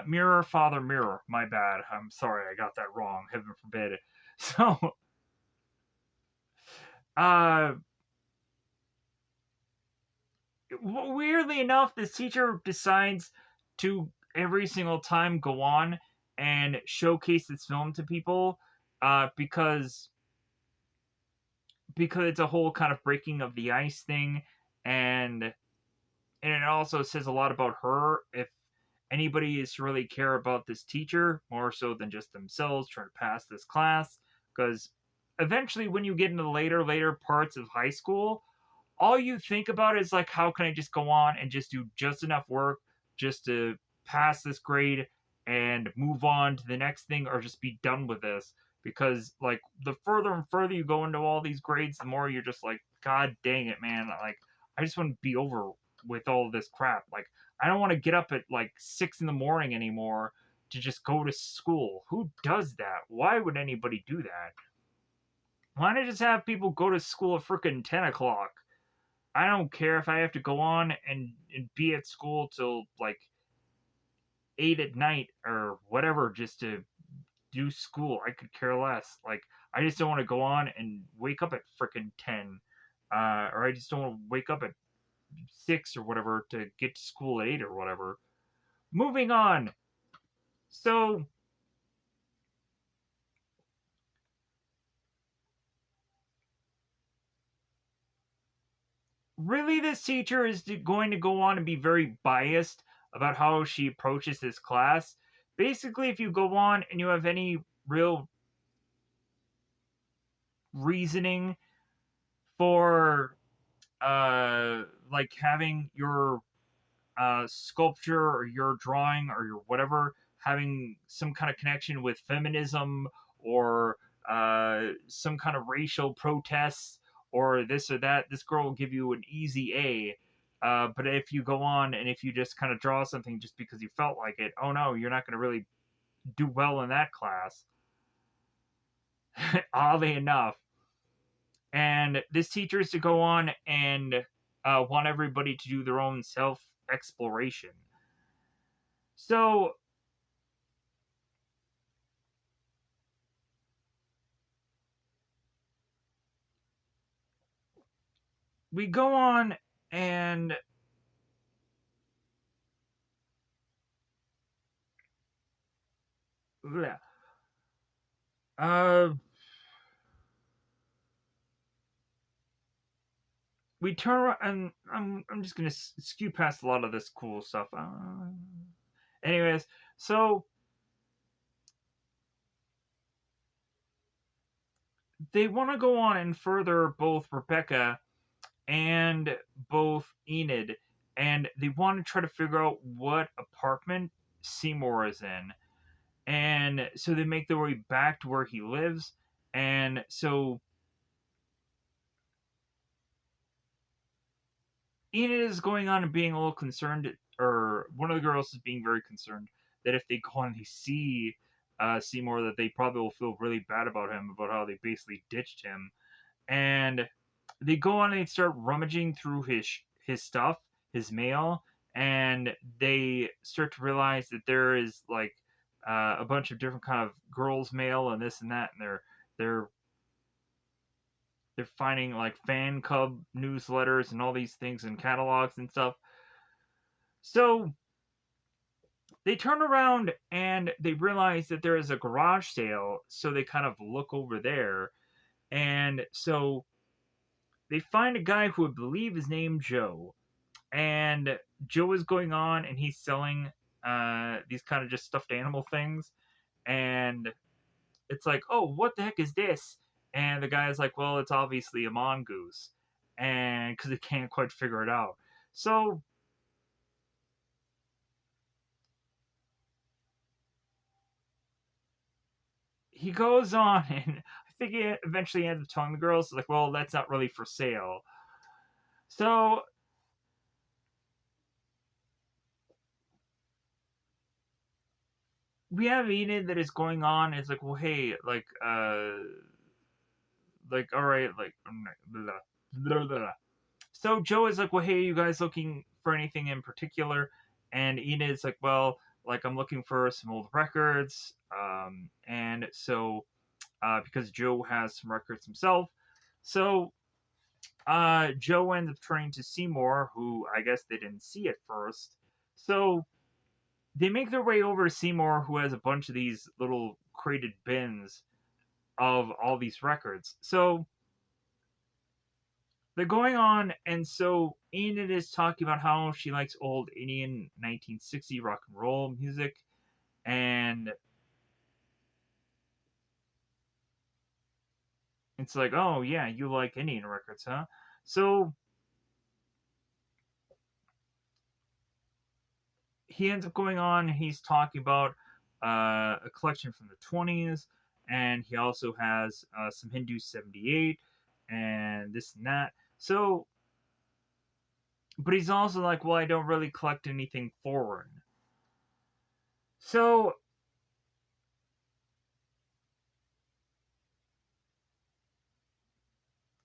S1: Mirror Father Mirror. My bad. I'm sorry, I got that wrong. Heaven forbid. So, uh, weirdly enough, this teacher decides to every single time go on and showcase this film to people, because it's a whole kind of breaking of the ice thing, and it also says a lot about her. If anybody is to really care about this teacher more so than just themselves trying to pass this class, because eventually when you get into the later parts of high school, all you think about is like, how can I just go on and just do just enough work just to pass this grade and move on to the next thing, or just be done with this? Because like the further and further you go into all these grades, the more you're just like, god dang it, man, like I just want to be over with all this crap. Like I don't want to get up at like 6 in the morning anymore to just go to school. Who does that? Why would anybody do that? Why not just have people go to school at freaking 10 o'clock? I don't care if I have to go on and be at school till like 8 at night or whatever just to do school. I could care less. Like I just don't want to go on and wake up at freaking 10, or I just don't want to wake up at 6 or whatever to get to school at 8 or whatever. Moving on. So really, this teacher is going to go on and be very biased about how she approaches this class. Basically, if you go on and you have any real reasoning for like having your sculpture or your drawing or your whatever having some kind of connection with feminism, or some kind of racial protests or this or that, this girl will give you an easy A. But if you go on and if you just kind of draw something just because you felt like it, oh no, you're not going to really do well in that class. Oddly enough. And this teacher is to go on and want everybody to do their own self exploration. So we go on and uh, we turn around, and I'm just gonna skew past a lot of this cool stuff. Anyways, so they want to go on and further both Rebecca and both Enid, and they want to try to figure out what apartment Seymour is in. And so they make their way back to where he lives. And so Enid is going on and being a little concerned, or one of the girls is being very concerned that if they go on and they see Seymour, that they probably will feel really bad about him, about how they basically ditched him. And they go on and they start rummaging through his stuff, his mail, and they start to realize that there is like a bunch of different kind of girls' mail and this and that, and they're they're finding like fan club newsletters and all these things and catalogs and stuff. So they turn around and they realize that there is a garage sale, so they kind of look over there. And so they find a guy who I believe is named Joe, and Joe is going on and he's selling these kind of just stuffed animal things, and it's like, oh, what the heck is this? And the guy's like, well, it's obviously a mongoose, and because he can't quite figure it out. So he goes on, and I think he eventually ends up telling the girls, like, well, that's not really for sale. So we have Enid that is going on. It's like, well, hey, like, all right, like, blah, blah, blah, blah. So Joe is like, well, hey, you guys looking for anything in particular? And Enid is like, well, like, I'm looking for some old records. And so, because Joe has some records himself, so Joe ends up turning to Seymour, who I guess they didn't see at first. So they make their way over to Seymour, who has a bunch of these little crated bins of all these records. So they're going on, and so Enid is talking about how she likes old Indian 1960 rock and roll music, and it's like, oh yeah, you like Indian records, huh? So he ends up going on. He's talking about a collection from the 20s, and he also has some Hindu 78 and this and that. So, but he's also like, well, I don't really collect anything foreign. So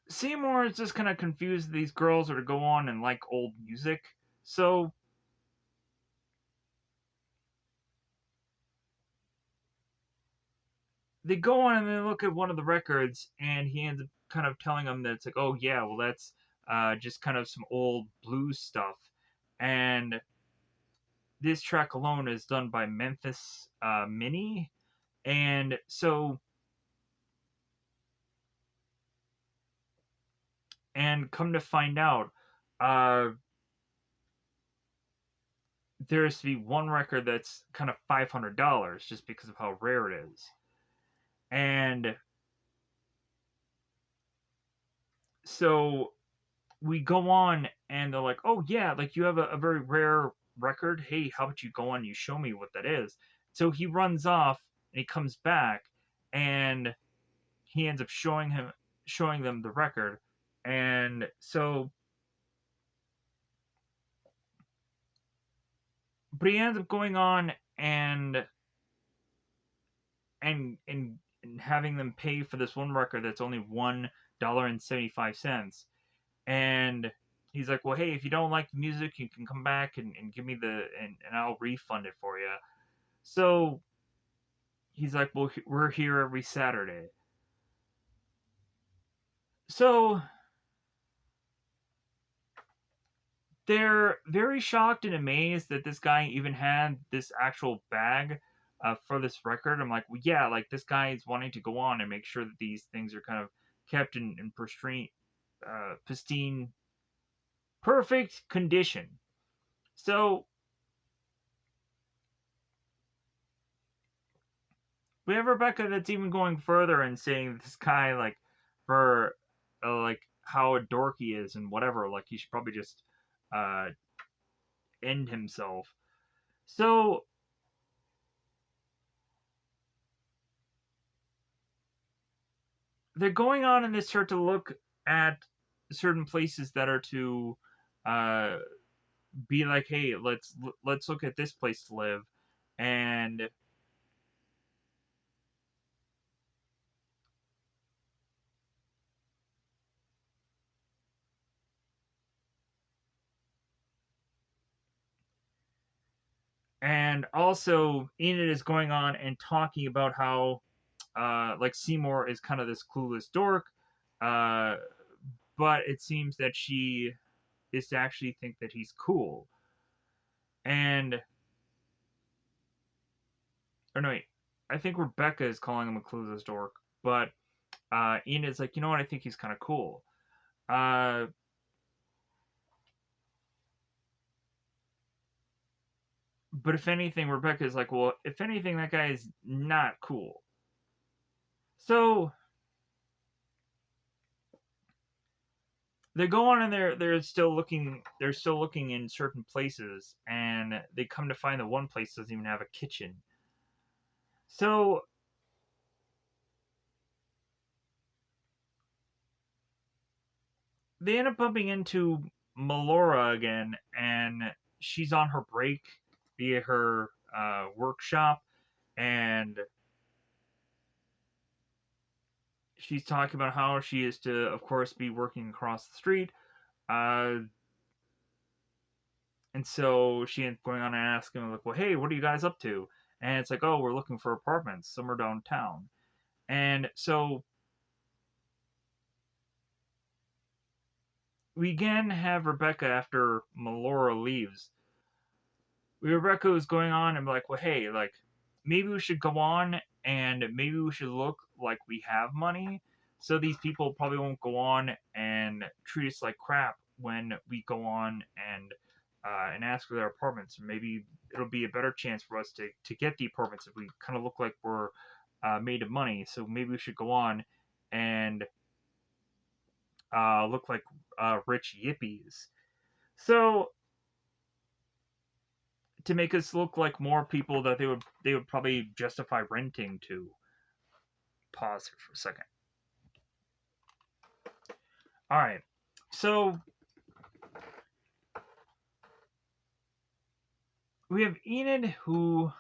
S1: Seymour is just kind of confused that these girls are to go on and like old music. So they go on and they look at one of the records, and he ends up kind of telling them that it's like, oh yeah, well that's just kind of some old blues stuff, and this track alone is done by Memphis Mini, and so and come to find out, uh, there's to be one record that's kind of $500 just because of how rare it is, and so we go on and they're like, oh yeah, like you have a very rare record. Hey, how about you go on? You show me what that is. So he runs off and he comes back and he ends up showing them the record. And so, but he ends up going on and and having them pay for this one record that's only $1.75. And he's like, well, hey, if you don't like the music, you can come back and give me and I'll refund it for you. So he's like, well, we're here every Saturday. So they're very shocked and amazed that this guy even had this actual bag for this record. I'm like, well, yeah, like this guy is wanting to go on and make sure that these things are kind of kept in pristine, perfect condition. So we have Rebecca that's even going further and saying this guy like for like how a dork he is and whatever, like he should probably just uh end himself. So they're going on and they start to look at certain places that are to uh be like, hey, let's look at this place to live, and also Enid is going on and talking about how like Seymour is kind of this clueless dork, uh, but it seems that she is to actually think that he's cool. And or no, wait, I think Rebecca is calling him a clueless dork, but Enid's like, you know what? I think he's kind of cool. Uh, but if anything, Rebecca's like, well, if anything, that guy is not cool. So they go on and they're still looking in certain places, and they come to find that one place doesn't even have a kitchen. So they end up bumping into Melora again, and she's on her break via her workshop, and she's talking about how she is to, of course, be working across the street. Uh, and so she ends up going on and asking, like, well, hey, what are you guys up to? And it's like, oh, we're looking for apartments somewhere downtown. And so we again have Rebecca after Melora leaves. Rebecca was going on and like, well, hey, like, maybe we should go on and maybe we should look like we have money, so these people probably won't go on and treat us like crap when we go on and ask for their apartments. Maybe it'll be a better chance for us to get the apartments if we kind of look like we're made of money. So maybe we should go on and look like rich yippies. So to make us look like more people that they would probably justify renting to. Pause here for a second. All right, so we have Enid who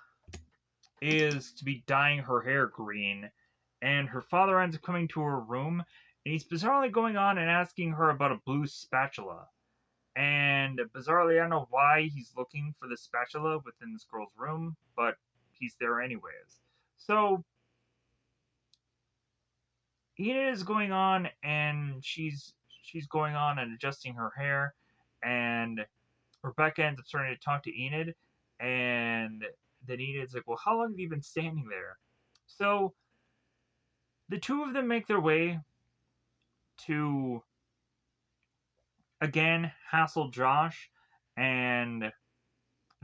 S1: is to be dyeing her hair green, and her father ends up coming to her room, and he's bizarrely going on and asking her about a blue spatula. And bizarrely, I don't know why he's looking for the spatula within this girl's room, but he's there anyways. So Enid is going on and she's going on and adjusting her hair, and Rebecca ends up starting to talk to Enid, and then Enid's like, well, how long have you been standing there? So the two of them make their way to again hassle Josh, and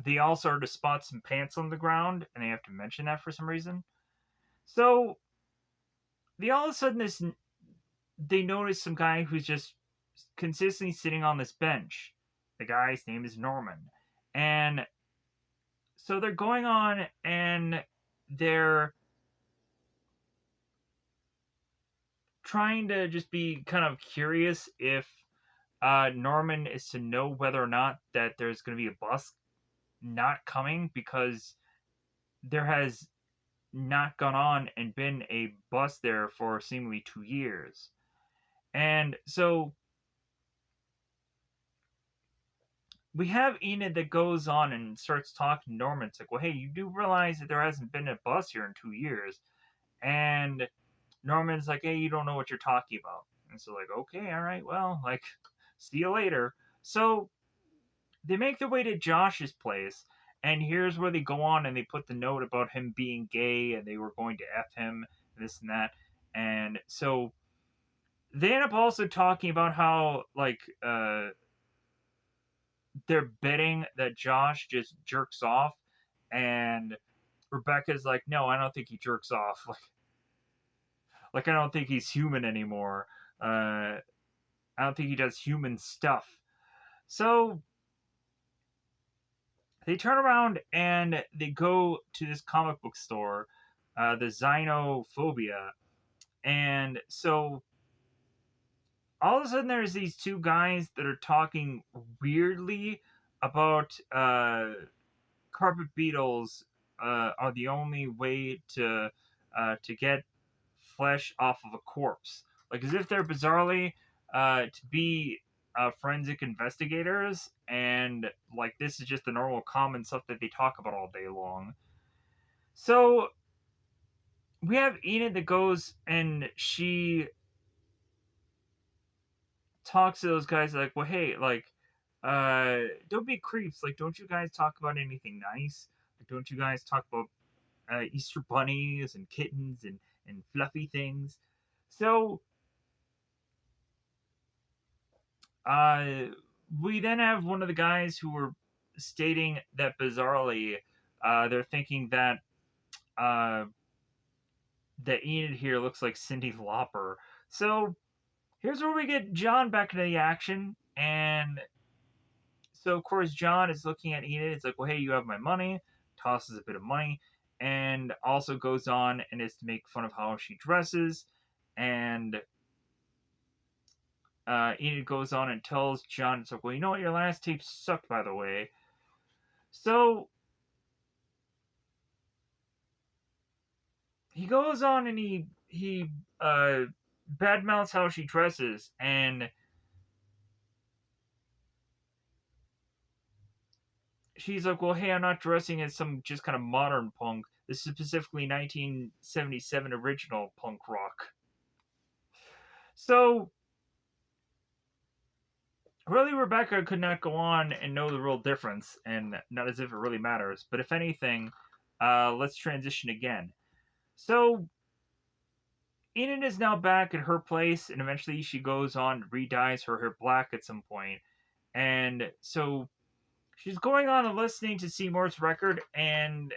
S1: they also are to spot some pants on the ground, and they have to mention that for some reason. So they all of a sudden they notice some guy who's just consistently sitting on this bench. The guy's name is Norman. And so they're going on and they're trying to just be kind of curious if Norman is to know whether or not that there's going to be a bus not coming, because there has not gone on and been a bus there for seemingly 2 years. And so we have Enid that goes on and starts talking to Norman. It's like, well, hey, you do realize that there hasn't been a bus here in 2 years. And Norman's like, hey, you don't know what you're talking about. And so, like, okay, all right, well, like, see you later. So they make their way to Josh's place. And here's where they go on and they put the note about him being gay and they were going to F him, this and that. And so they end up also talking about how, like, they're betting that Josh just jerks off, and Rebecca's like, no, I don't think he jerks off. Like I don't think he's human anymore. I don't think he does human stuff. So they turn around and they go to this comic book store, the Xenophobia, and so all of a sudden there's these two guys that are talking weirdly about carpet beetles are the only way to get flesh off of a corpse, like as if they're bizarrely to be forensic investigators, and like this is just the normal common stuff that they talk about all day long. So we have Enid that goes and she talks to those guys like, well, hey, like, don't be creeps. Like, don't you guys talk about anything nice? Like, don't you guys talk about Easter bunnies and kittens and fluffy things? So Uh, we then have one of the guys who were stating that bizarrely, they're thinking that uh, that Enid here looks like Cyndi Lauper. So here's where we get John back into the action, and so of course John is looking at Enid. It's like, well, hey, you have my money. Tosses a bit of money, and also goes on and is to make fun of how she dresses, and Enid goes on and tells John, it's like, well, you know what, your last tape sucked, by the way. So he goes on and he badmouths how she dresses, and she's like, well, hey, I'm not dressing as some just kind of modern punk. This is specifically 1977 original punk rock. So really, Rebecca could not go on and know the real difference, and not as if it really matters. But if anything, let's transition again. So Enid is now back at her place, and eventually she goes on to re-dyes her hair black at some point. And so she's going on and listening to Seymour's record, and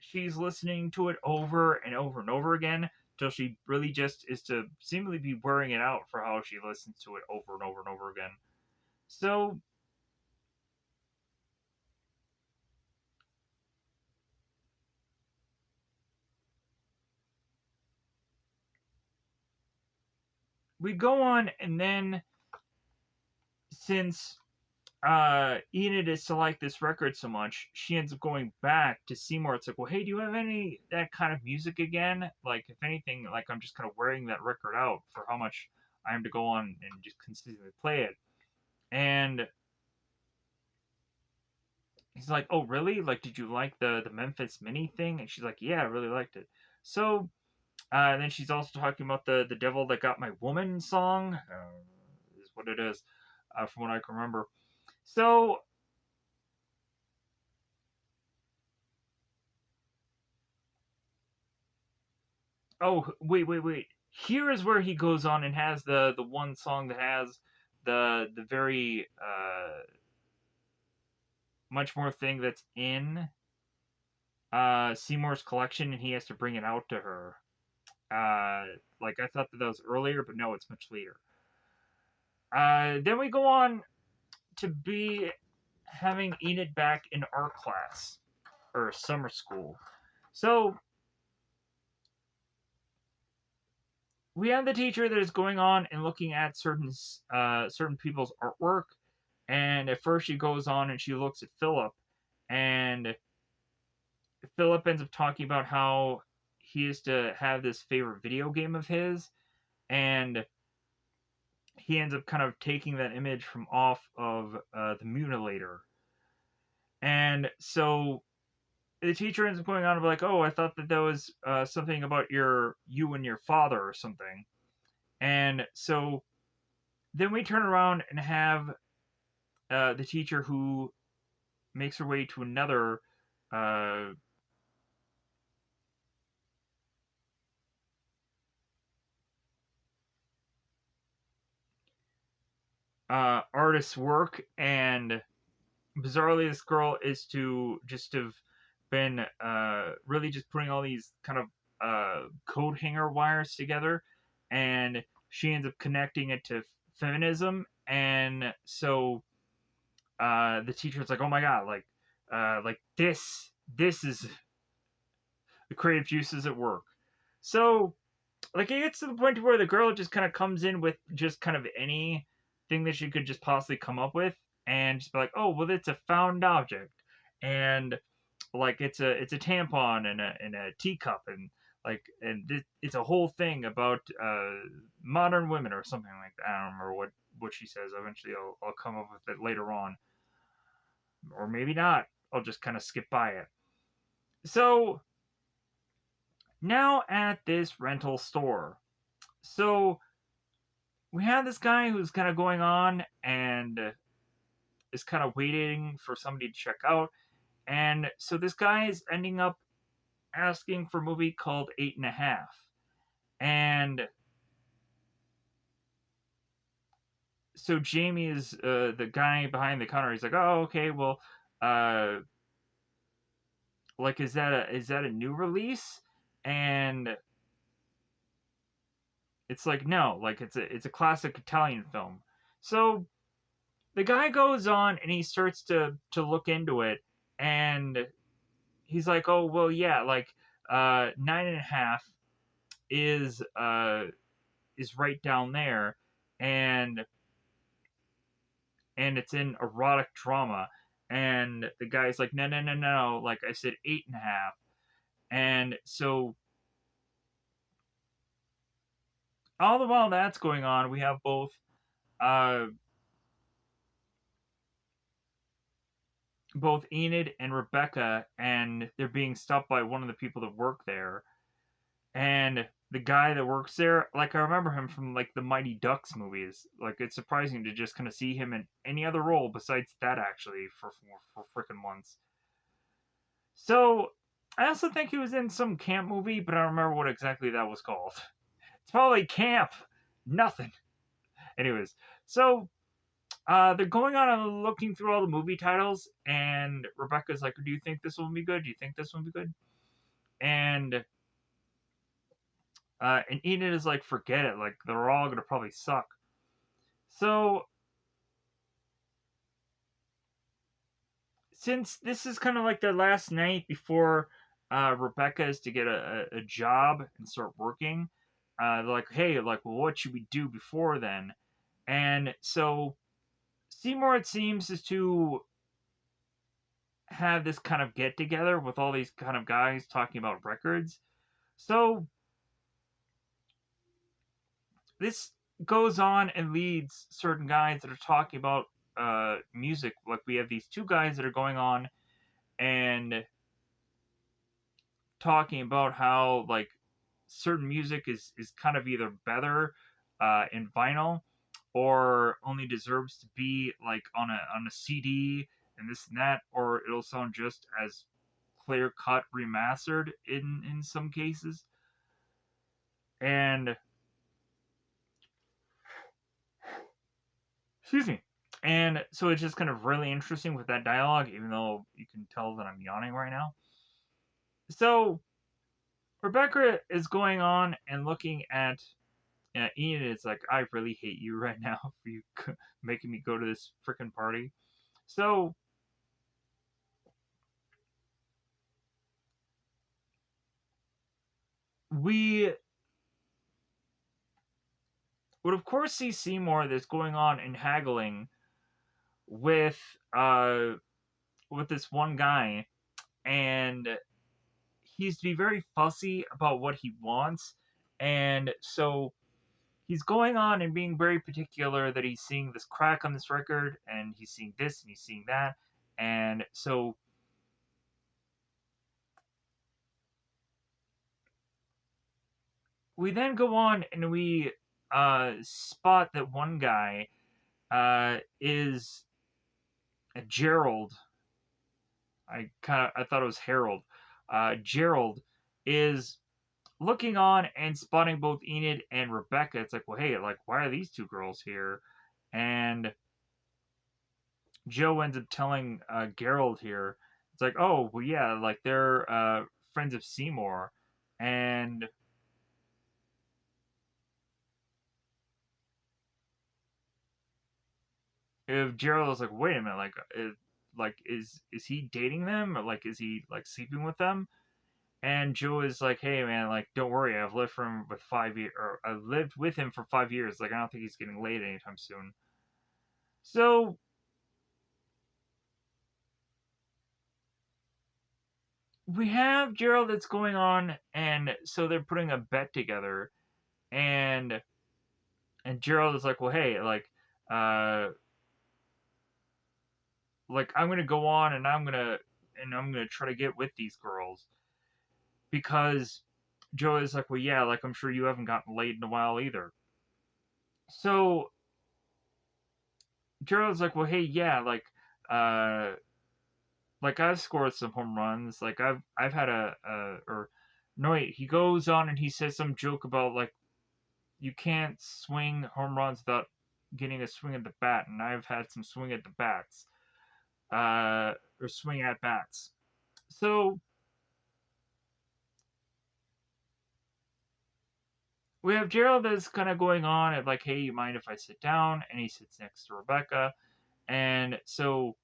S1: she's listening to it over and over and over again till she really just is to seemingly be wearing it out for how she listens to it over and over and over again. So we go on, and then since Enid is to like this record so much, she ends up going back to Seymour. It's like, well, hey, do you have any that kind of music again? Like, if anything, like I'm just kind of wearing that record out for how much I am to go on and just consistently play it. And he's like, oh, really? Like, did you like the Memphis Mini thing? And she's like, yeah, I really liked it. So and then she's also talking about the Devil That Got My Woman song, is what it is, from what I can remember. So oh, wait. Here is where he goes on and has the one song that has the very much more thing that's in Seymour's collection, and he has to bring it out to her. Like I thought that was earlier, but no, it's much later. Then we go on to be having Enid back in art class or summer school. So we have the teacher that is going on and looking at certain people's artwork, and at first she goes on and she looks at Philip, and Philip ends up talking about how he used to have this favorite video game of his, and he ends up kind of taking that image from off of the Mutilator, and so the teacher ends up going on to be like, "Oh, I thought that was something about you and your father or something," and so then we turn around and have the teacher who makes her way to another uh, artist's work, and bizarrely, this girl is to just have been really just putting all these kind of coat hanger wires together, and she ends up connecting it to feminism, and so the teacher's like, "Oh my god, like this is the creative juices at work." So like it gets to the point where the girl just kind of comes in with just kind of any thing that she could just possibly come up with, and just be like, oh well, it's a found object, and like it's a tampon and a teacup, and it's a whole thing about modern women or something like that. I don't remember what she says. Eventually I'll come up with it later on, or maybe not. I'll just kind of skip by it. So now at this rental store, so we have this guy who's kind of going on and is kind of waiting for somebody to check out. And so this guy is ending up asking for a movie called Eight and a Half. And so Jamie is the guy behind the counter. He's like, oh, okay, well, uh, like, is that a new release? And it's like, no, like it's a classic Italian film. So the guy goes on and he starts to look into it, and he's like, oh, well, yeah, like, 9.5 is right down there, and it's in erotic drama. And the guy's like, no, no, no, no, like, I said 8.5. And so all the while that's going on, we have uh both Enid and Rebecca, and they're being stopped by one of the people that work there. And the guy that works there, like, I remember him from, like, the Mighty Ducks movies. Like, it's surprising to just kind of see him in any other role besides that, actually, for freaking once. So I also think he was in some camp movie, but I don't remember what exactly that was called. It's probably Camp Nothing. Anyways, so they're going on and looking through all the movie titles, and Rebecca's like, "Do you think this will be good? Do you think this will be good?" And Enid is like, "Forget it. Like, they're all gonna probably suck." So since this is kind of like their last night before Rebecca is to get a job and start working, they're like, "Hey, like, well, what should we do before then?" And so Seymour, it seems, is to have this kind of get together with all these kind of guys talking about records. So this goes on and leads certain guys that are talking about music. Like, we have these two guys that are going on and talking about how, like, certain music is kind of either better in vinyl, or only deserves to be like on a CD and this and that, or it'll sound just as clear cut remastered in some cases. And excuse me. And so it's just kind of really interesting with that dialogue, even though you can tell that I'm yawning right now. So Rebecca is going on and looking at Ian. It's like, I really hate you right now for you making me go to this freaking party. So we would of course see Seymour that's going on and haggling with uh with this one guy, and he's to be very fussy about what he wants. And so he's going on and being very particular that he's seeing this crack on this record, and he's seeing this and he's seeing that. And so we then go on and we spot that one guy is Gerald. I thought it was Harold. Gerald is looking on and spotting both Enid and Rebecca. It's like, well, hey, like, why are these two girls here? And Joe ends up telling Gerald here. It's like, oh, well, yeah, like, they're friends of Seymour. And if Gerald is like, wait a minute, like, is he dating them, or like, is he like sleeping with them? And Joe is like, hey man, like, don't worry, I've lived for him with 5 years, or I lived with him for 5 years. Like, I don't think he's getting laid anytime soon. So we have Gerald that's going on, and so they're putting a bet together, and Gerald is like, well, hey, uh, like, I'm gonna go on and I'm gonna try to get with these girls, because Joe is like, well, yeah, like, I'm sure you haven't gotten laid in a while either. So Gerald's like, well, hey, yeah, uh, like, I've scored some home runs. Like, I've had or no, wait, he goes on and he says some joke about, like, you can't swing home runs without getting a swing at the bat, and I've had some swing at the bats, or swing at bats. So we have Gerald that's kind of going on and like, hey, you mind if I sit down? And he sits next to Rebecca, and so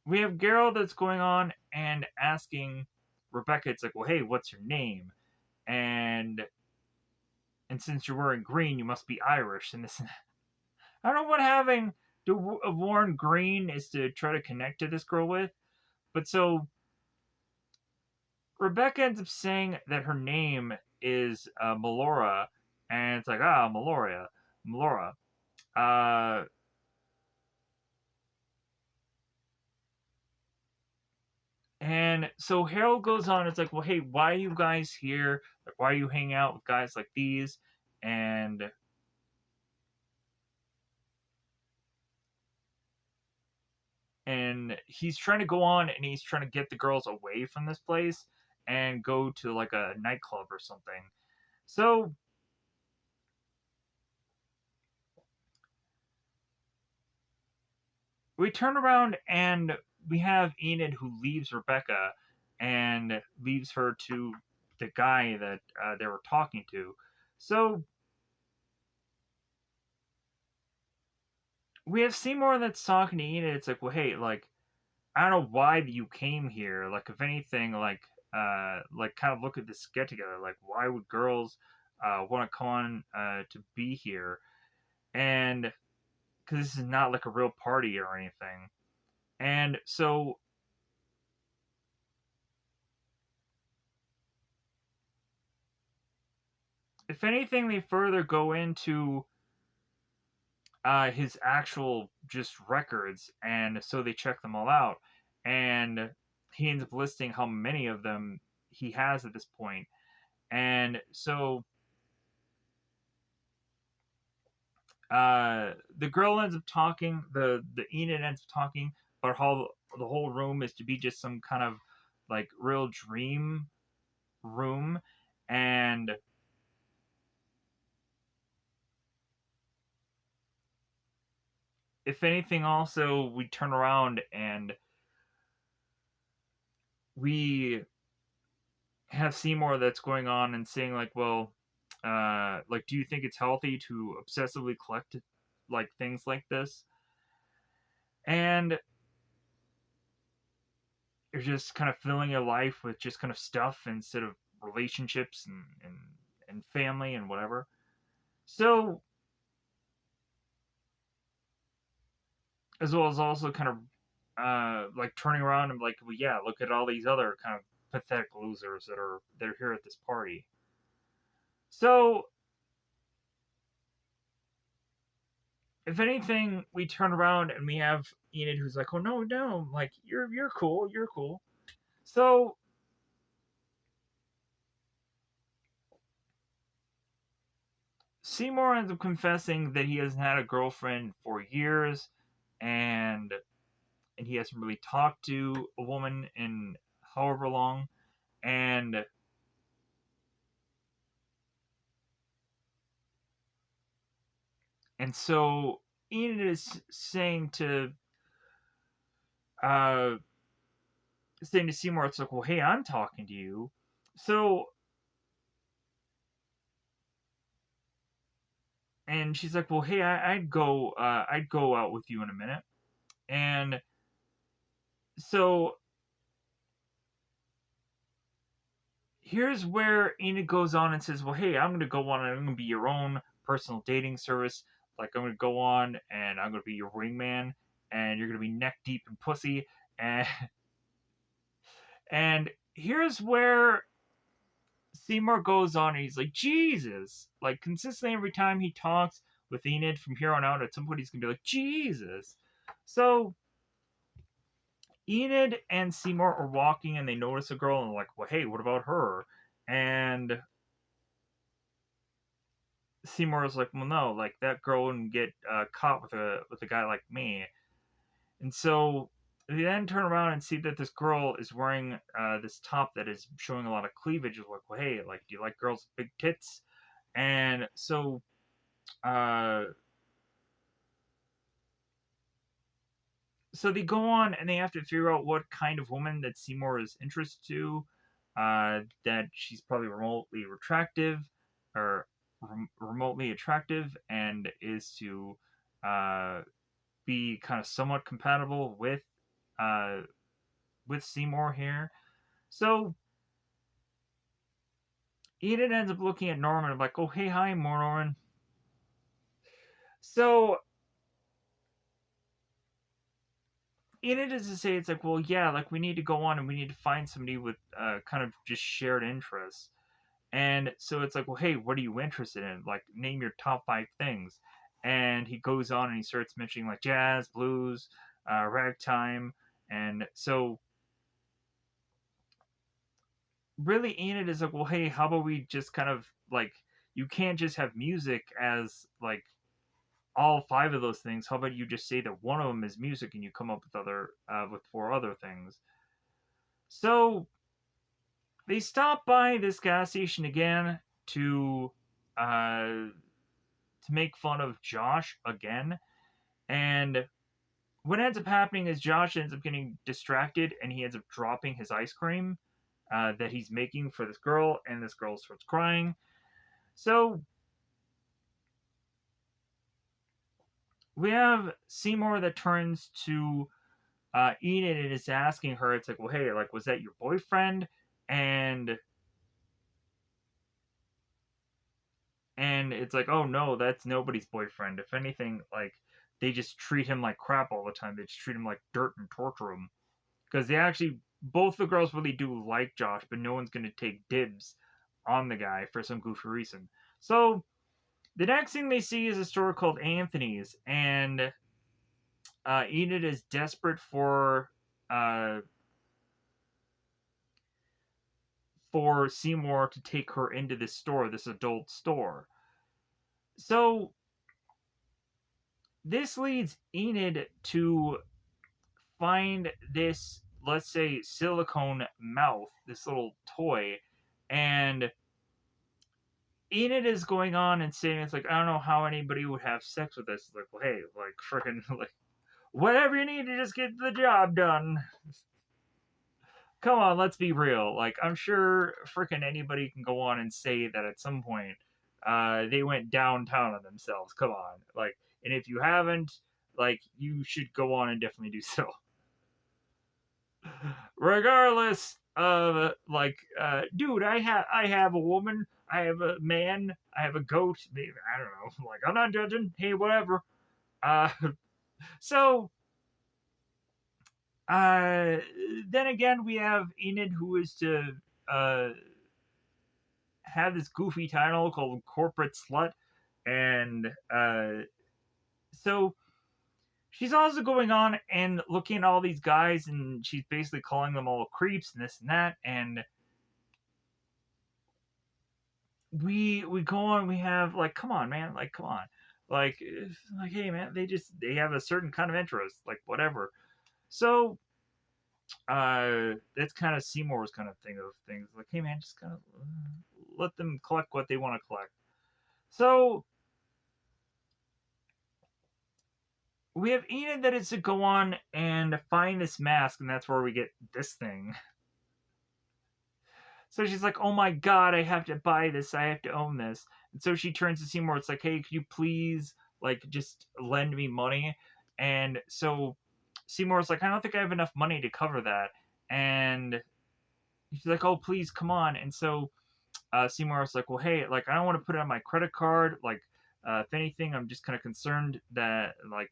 S1: we have Gerald that's going on and asking Rebecca, it's like, well, hey, what's your name? And since you're wearing green, you must be Irish. And this, I don't know what having to have worn green is to try to connect to this girl with, but so Rebecca ends up saying that her name is Melora, and it's like, Melora. Uh, and so Harold goes on. It's like, well, hey, why are you guys here? Like, why are you hanging out with guys like these? And he's trying to go on and he's trying to get the girls away from this place and go to like a nightclub or something. So we turn around and we have Enid who leaves Rebecca and leaves her to the guy that they were talking to. So we have Seymour that's talking to Enid. It's like, well, hey, like, I don't know why you came here. Like, if anything, like kind of look at this get together. Like, why would girls want to come on to be here? And because this is not like a real party or anything. And so if anything, they further go into his actual just records, and so they check them all out, and he ends up listing how many of them he has at this point, and so the girl ends up talking, the Enid ends up talking about how the whole room is to be just some kind of like real dream room, and if anything, also we turn around and we have Seymour that's going on and saying like, well, like, do you think it's healthy to obsessively collect like things like this? And you're just kind of filling your life with just kind of stuff instead of relationships and family and whatever. So as well as also kind of like turning around and like, well, yeah, look at all these other kind of pathetic losers that are here at this party. So if anything, we turn around and we have Enid who's like, "Oh no, no, like you're cool, you're cool." So Seymour ends up confessing that he hasn't had a girlfriend for years, and he hasn't really talked to a woman in however long, and so Enid is uh saying to Seymour, it's like, well, hey, I'm talking to you. So and she's like, well, hey, I'd go out with you in a minute, and so here's where Enid goes on and says, well, hey, I'm going to go on and I'm going to be your own personal dating service. Like, I'm going to go on and I'm going to be your wingman and you're going to be neck deep in pussy. And, and here's where Seymour goes on and he's like, Jesus. Like, consistently every time he talks with Enid from here on out, at some point he's going to be like, Jesus. So Enid and Seymour are walking and they notice a girl and they're like, well, hey, what about her? And Seymour is like, well, no, like that girl wouldn't get caught with a guy like me. And so they then turn around and see that this girl is wearing this top that is showing a lot of cleavage. Is like, well, hey, like, do you like girls with big tits? And uh, so they go on and they have to figure out what kind of woman that Seymour is interested to. That she's probably remotely attractive, or remotely attractive, and is to uh, be kind of somewhat compatible uh, with Seymour here. So Enid ends up looking at Norman and like, oh hey hi Norman. So Enid is to say it's like, well yeah, like we need to go on and we need to find somebody with kind of just shared interests. And so it's like, well, hey, what are you interested in? Like, name your top 5 things. And he goes on and he starts mentioning like jazz, blues, ragtime. And so really Enid is like, well, hey, how about we just kind of like, you can't just have music as like all 5 of those things. How about you just say that one of them is music and you come up with 4 other things? So they stop by this gas station again to uh to make fun of Josh again. And what ends up happening is Josh ends up getting distracted and he ends up dropping his ice cream that he's making for this girl, and this girl starts crying. So we have Seymour that turns to Enid and is asking her, it's like, well, hey, like, was that your boyfriend? And it's like, oh no, that's nobody's boyfriend. If anything, like, they just treat him like crap all the time. They just treat him like dirt and torture him. Because they actually, both the girls really do like Josh, but no one's going to take dibs on the guy for some goofy reason. So the next thing they see is a store called Anthony's, and Enid is desperate uh, for Seymour to take her into this store, this adult store. So this leads Enid to find this, let's say, silicone mouth, this little toy, and Enid is going on and saying it's like, I don't know how anybody would have sex with this. It's like, well, hey, like freaking like whatever you need to just get the job done. Come on, let's be real. Like I'm sure freaking anybody can go on and say that at some point they went downtown on themselves. Come on. Like, and if you haven't, like you should go on and definitely do so. Regardless of like dude, I have a woman, I have a man, I have a goat, maybe, I don't know, like I'm not judging, hey whatever. uh so uh then again we have Enid, who is to uh have this goofy title called corporate slut. And so she's also going on and looking at all these guys, and she's basically calling them all creeps and this and that. And we go on, we have like, come on man, like come on, like hey man, they have a certain kind of interest, like whatever. So that's kind of Seymour's kind of thing of things, like hey man, just kind of let them collect what they want to collect. So we have Enid that is to go on and find this mask, and that's where we get this thing. So she's like, oh my god, I have to buy this, I have to own this. And so she turns to Seymour, it's like, hey, could you please, like, just lend me money? And so Seymour's like, I don't think I have enough money to cover that. And she's like, oh, please, come on. And so Seymour's like, well, hey, like, I don't want to put it on my credit card. Like, if anything, I'm just kind of concerned that, like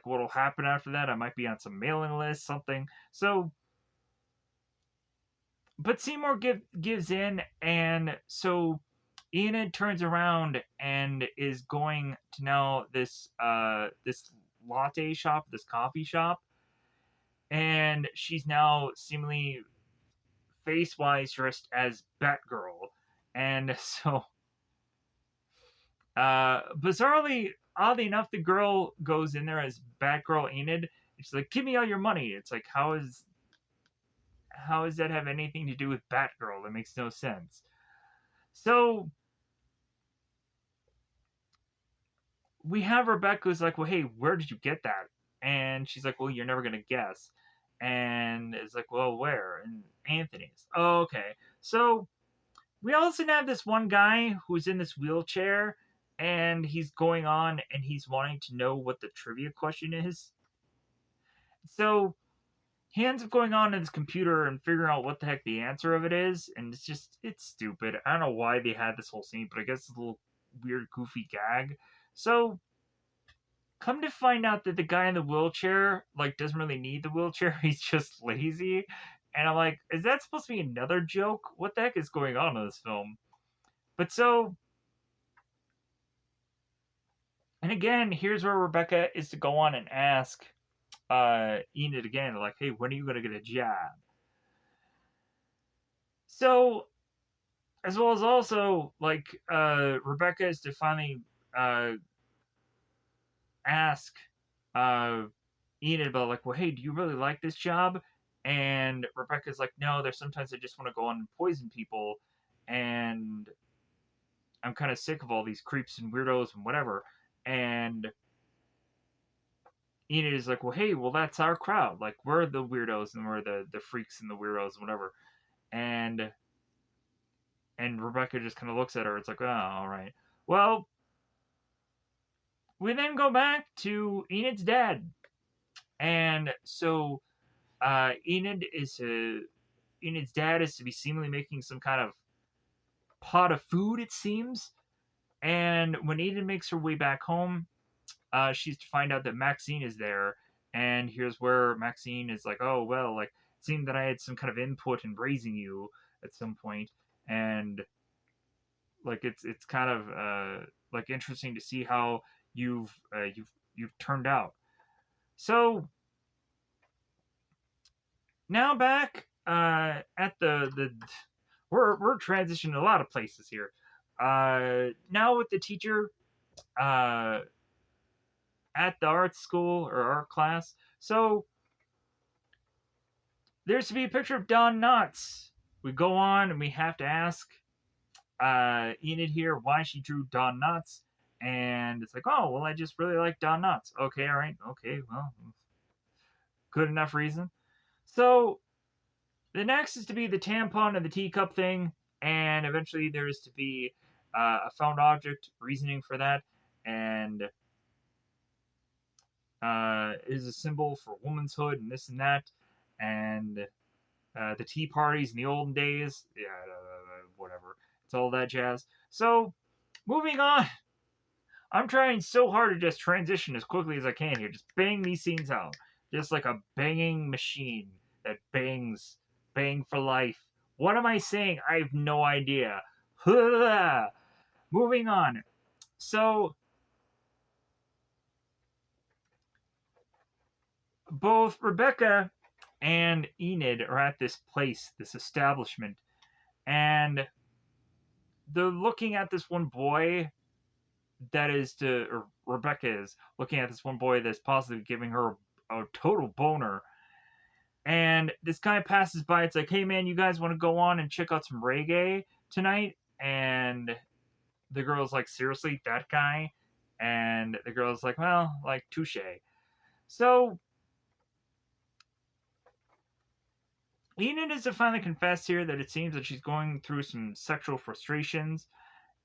S1: what'll happen after that. I might be on some mailing list, something. So but Seymour gives in, and so Enid turns around and is going to now this latte shop, this coffee shop, and she's now seemingly face wise dressed as Batgirl. And so bizarrely, oddly enough, the girl goes in there as Batgirl Enid. And she's like, "Give me all your money." It's like, how does that have anything to do with Batgirl? That makes no sense. So we have Rebecca who's like, well, hey, where did you get that? And she's like, well, you're never gonna guess. And it's like, well, where? And Anthony's. Oh, okay. So we also have this one guy who's in this wheelchair, and he's going on and he's wanting to know what the trivia question is. So he ends up going on his computer and figuring out what the heck the answer of it is, and it's stupid. I don't know why they had this whole scene, but I guess it's a little weird, goofy gag. So come to find out that the guy in the wheelchair like doesn't really need the wheelchair. He's just lazy. And I'm like, is that supposed to be another joke? What the heck is going on in this film? But so, and again, here's where Rebecca is to go on and ask Enid again, like, hey, when are you going to get a job? So, as well as also, like, Rebecca is to finally uh, ask uh, Enid about, like, well, hey, do you really like this job? And Rebecca's like, no, there's sometimes I just want to go on and poison people, and I'm kind of sick of all these creeps and weirdos and whatever. And Enid is like, well, hey, well, that's our crowd. Like, we're the weirdos and we're the freaks and the weirdos and whatever. And Rebecca just kind of looks at her. It's like, oh, all right. Well, we then go back to Enid's dad. And so Enid's dad is to be seemingly making some kind of pot of food, it seems. And when Enid makes her way back home, she's to find out that Maxine is there. And here's where Maxine is like, oh, well, like, it seemed that I had some kind of input in raising you at some point. And, like, it's kind of, like, interesting to see how you've turned out. So, now back at the we're transitioning a lot of places here. Now with the teacher uh, at the art school or art class. So there's to be a picture of Don Knotts. We go on and we have to ask Enid here why she drew Don Knotts. And it's like, oh, well, I just really like Don Knotts. Okay, all right. Okay, well, good enough reason. So the next is to be the tampon and the teacup thing. And eventually there is to be a found object reasoning for that. And is a symbol for womanhood and this and that. And the tea parties in the olden days. Yeah, whatever. It's all that jazz. So, moving on. I'm trying so hard to just transition as quickly as I can here. Just bang these scenes out. Just like a banging machine that bangs, bang for life. What am I saying? I have no idea. Moving on. So, both Rebecca and Enid are at this place, this establishment, and they're looking at this one boy that is to or Rebecca is looking at this one boy that's possibly giving her a total boner. And this guy passes by. It's like, hey man, you guys want to go on and check out some reggae tonight? And the girl's like, seriously, that guy? And the girl's like, well, like touche. So Enid is to finally confess here that it seems that she's going through some sexual frustrations,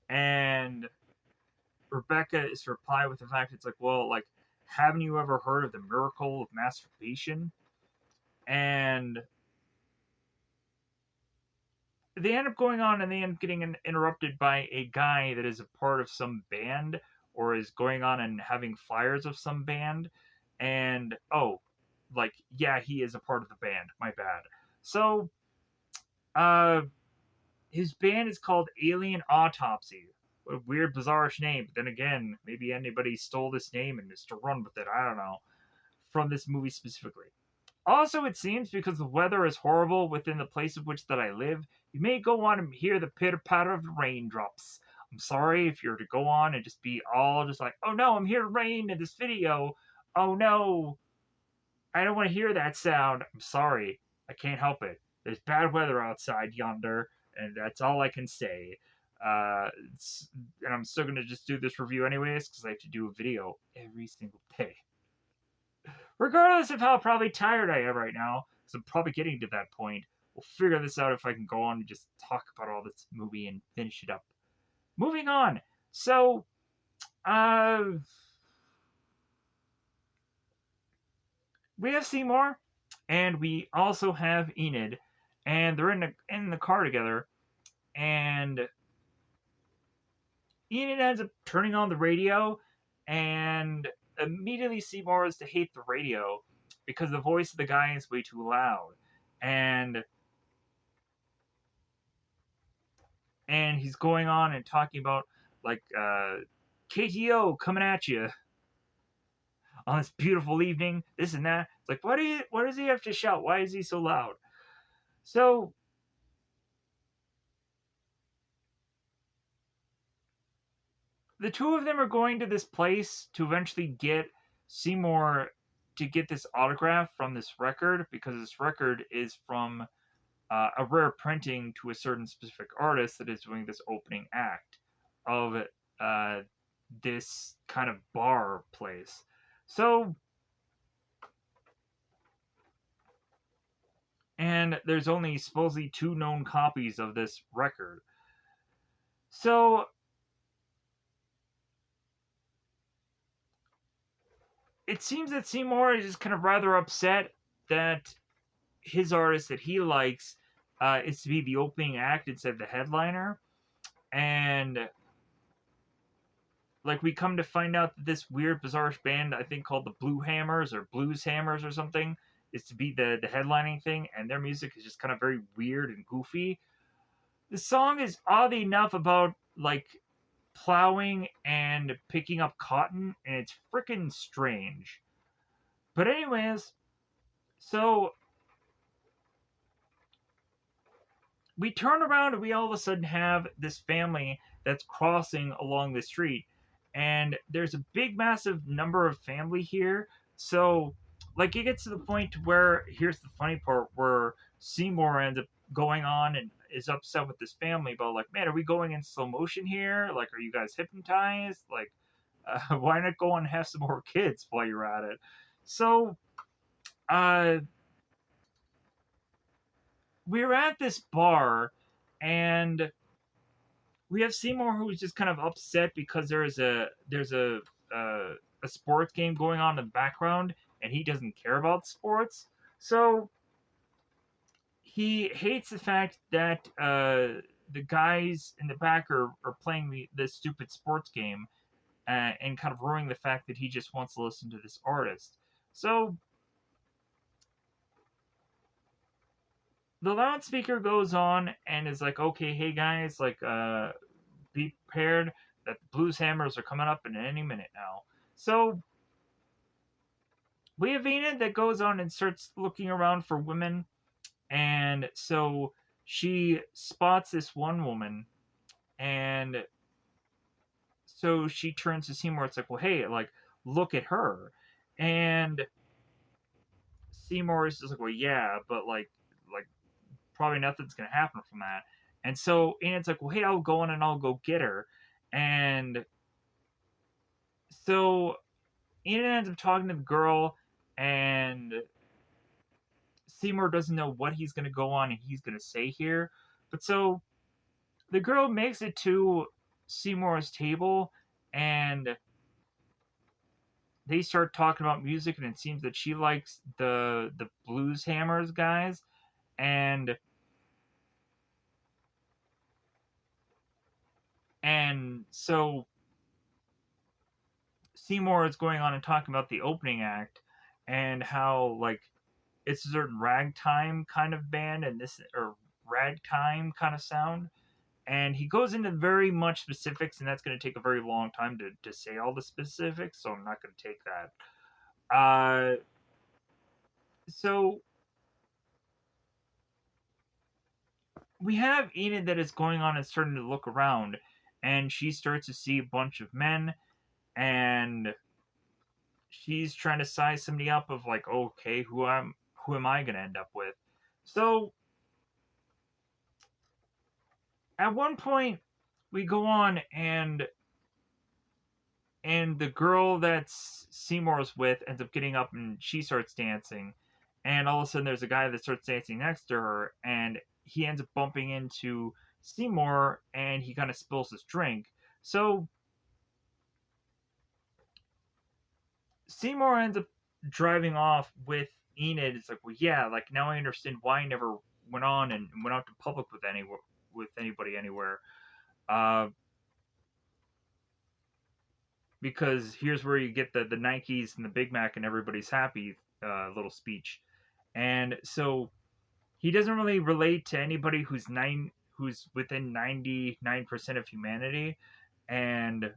S1: and Rebecca is to reply with the fact it's like, well, like, haven't you ever heard of the miracle of masturbation? And they end up going on and they end up getting interrupted by a guy that is a part of some band or is going on and having flyers of some band. And, oh, like, yeah, he is a part of the band. My bad. So, uh, his band is called Alien Autopsy. A weird, bizarre name. But then again, maybe anybody stole this name and is to run with it. I don't know. From this movie specifically. Also, it seems because the weather is horrible within the place of which that I live, you may go on and hear the pitter patter of the raindrops. I'm sorry if you're to go on and just be all just like, oh no, I'm hearing rain in this video. Oh no, I don't want to hear that sound. I'm sorry. I can't help it. There's bad weather outside yonder, and that's all I can say. And I'm still gonna just do this review anyways because I have to do a video every single day, regardless of how probably tired I am right now. Because I'm probably getting to that point. We'll figure this out if I can go on and just talk about all this movie and finish it up. Moving on. So, uh, we have Seymour, and we also have Enid, and they're in the car together, and Enid ends up turning on the radio, and immediately Seymour is to hate the radio because the voice of the guy is way too loud, and he's going on and talking about like KTO coming at you on this beautiful evening, this and that. It's like, what does he have to shout? Why is he so loud? So the two of them are going to this place to eventually get Seymour to get this autograph from this record because this record is from a rare printing to a certain specific artist that is doing this opening act of uh, this kind of bar place. So, and there's only supposedly 2 known copies of this record. So, it seems that Seymour is just kind of rather upset that his artist that he likes is to be the opening act instead of the headliner. And like we come to find out that this weird bizarre band I think called the Blue Hammers or Blues Hammers or something is to be the headlining thing, and their music is just kind of very weird and goofy. The song is oddly enough about like plowing and picking up cotton, and it's freaking strange. But anyways, so we turn around and we all of a sudden have this family that's crossing along the street, and there's a big massive number of family here. So like it gets to the point where here's the funny part where Seymour ends up going on and is upset with this family about like, man, are we going in slow motion here? Like, are you guys hypnotized? Like, why not go and have some more kids while you're at it? So uh we're at this bar, and we have Seymour who's just kind of upset because there's a sports game going on in the background, and he doesn't care about sports. So he hates the fact that the guys in the back are playing this stupid sports game, and kind of ruining the fact that he just wants to listen to this artist. So the loudspeaker goes on and is like, okay, hey guys, like be prepared that the Blues Hammers are coming up in any minute now. So we have Enid that goes on and starts looking around for women, and so she spots this one woman, and so she turns to Seymour. It's like, well, hey, like, look at her, and Seymour is just like, well, yeah, but like probably nothing's gonna happen from that. And so Enid's like, well, hey, I'll go in and I'll go get her, and so Enid ends up talking to the girl, and Seymour doesn't know what he's going to go on and he's going to say here. But so the girl makes it to Seymour's table, and they start talking about music, and it seems that she likes the Blues Hammers guys, and so Seymour is going on and talking about the opening act and how like it's a certain ragtime kind of band and this or ragtime kind of sound, and he goes into very much specifics, and that's going to take a very long time to say all the specifics, so I'm not going to take that. So we have Enid that is going on and starting to look around, and she starts to see a bunch of men, and she's trying to size somebody up of like, okay, who am I going to end up with? So at one point we go on, and the girl that Seymour's with ends up getting up and she starts dancing, and all of a sudden there's a guy that starts dancing next to her, and he ends up bumping into Seymour, and he kind of spills his drink. So Seymour ends up driving off with Enid. It's like, well, yeah, like now I understand why I never went on and went out to public with anybody anywhere. Uh, because here's where you get the Nikes and the Big Mac and everybody's happy little speech. And so he doesn't really relate to anybody who's within 99% of humanity, and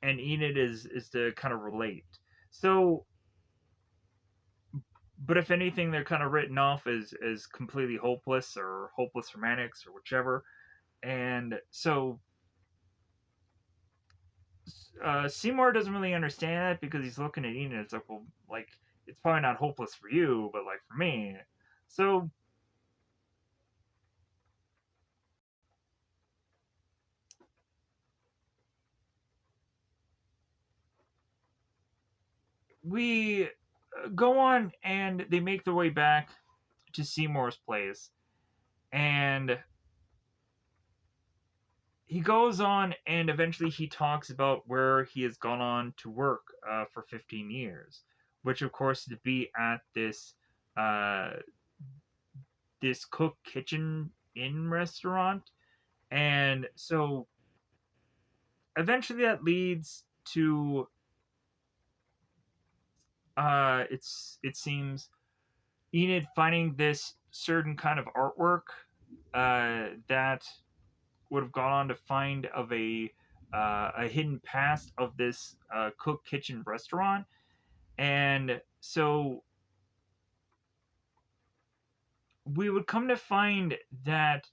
S1: Enid is to kind of relate. So, but if anything, they're kind of written off as completely hopeless or hopeless romantics or whichever. And so Seymour doesn't really understand that because he's looking at Enid. It's like, well, like it's probably not hopeless for you, but like for me. So we go on, and they make their way back to Seymour's place, and he goes on, and eventually he talks about where he has gone on to work for 15 years, which of course to be at uh, this Cook Kitchen Inn restaurant. And so eventually that leads to it seems Enid finding this certain kind of artwork that would have gone on to find of a hidden past of this Cook Kitchen restaurant. And so we would come to find that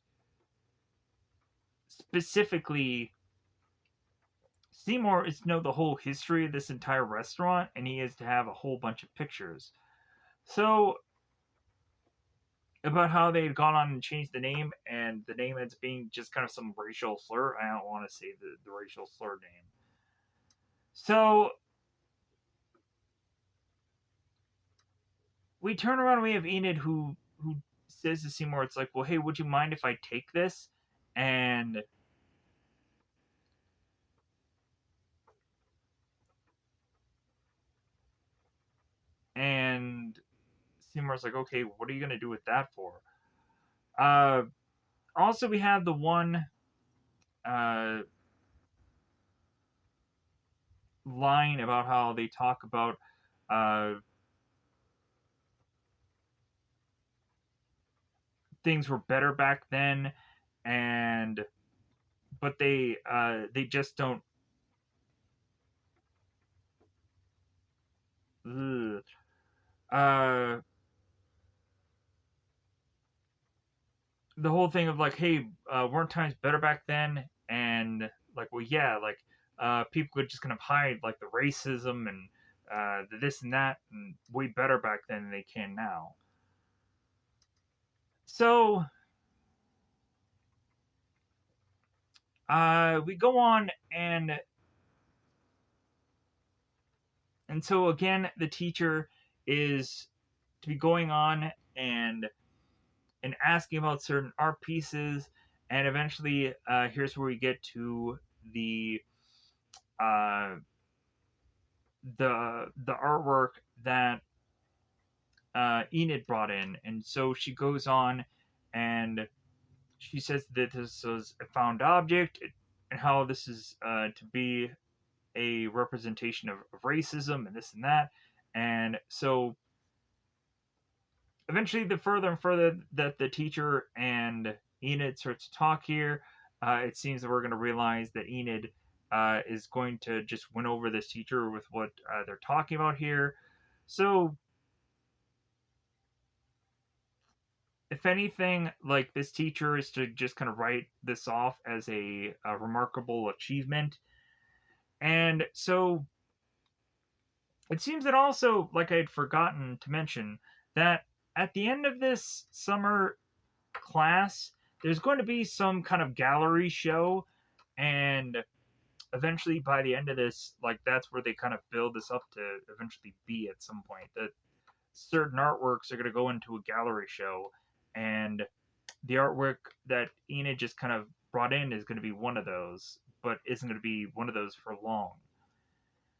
S1: specifically Seymour is to know the whole history of this entire restaurant, and he is to have a whole bunch of pictures. So about how they had gone on and changed the name, and the name ends up being just kind of some racial slur. I don't want to say the racial slur name. So we turn around and we have Enid who says to Seymour, it's like, well, hey, would you mind if I take this? And Seymour's like, okay, what are you gonna do with that for? Uh, Also, we have the one uh, line about how they talk about uh, things were better back then, and but they just don't. Ugh. Uh, the whole thing of like, hey, weren't times better back then? And like, well, yeah, like people could just kind of hide like the racism and the this and that, and way better back then than they can now. So we go on, and so again, the teacher is to be going on and asking about certain art pieces, and eventually, here's where we get to the uh, the artwork that Enid brought in, and so she goes on and she says that this was a found object, and how this is to be a representation of racism and this and that. And so eventually, the further and further that the teacher and Enid starts to talk here, it seems that we're going to realize that Enid is going to just win over this teacher with what they're talking about here. So, if anything, like this teacher is to just kind of write this off as a remarkable achievement. And so, it seems that also, like I had forgotten to mention, that at the end of this summer class, there's going to be some kind of gallery show, and eventually by the end of this, like that's where they kind of build this up to eventually be at some point that certain artworks are going to go into a gallery show, and the artwork that Enid just kind of brought in is going to be one of those, but isn't going to be one of those for long.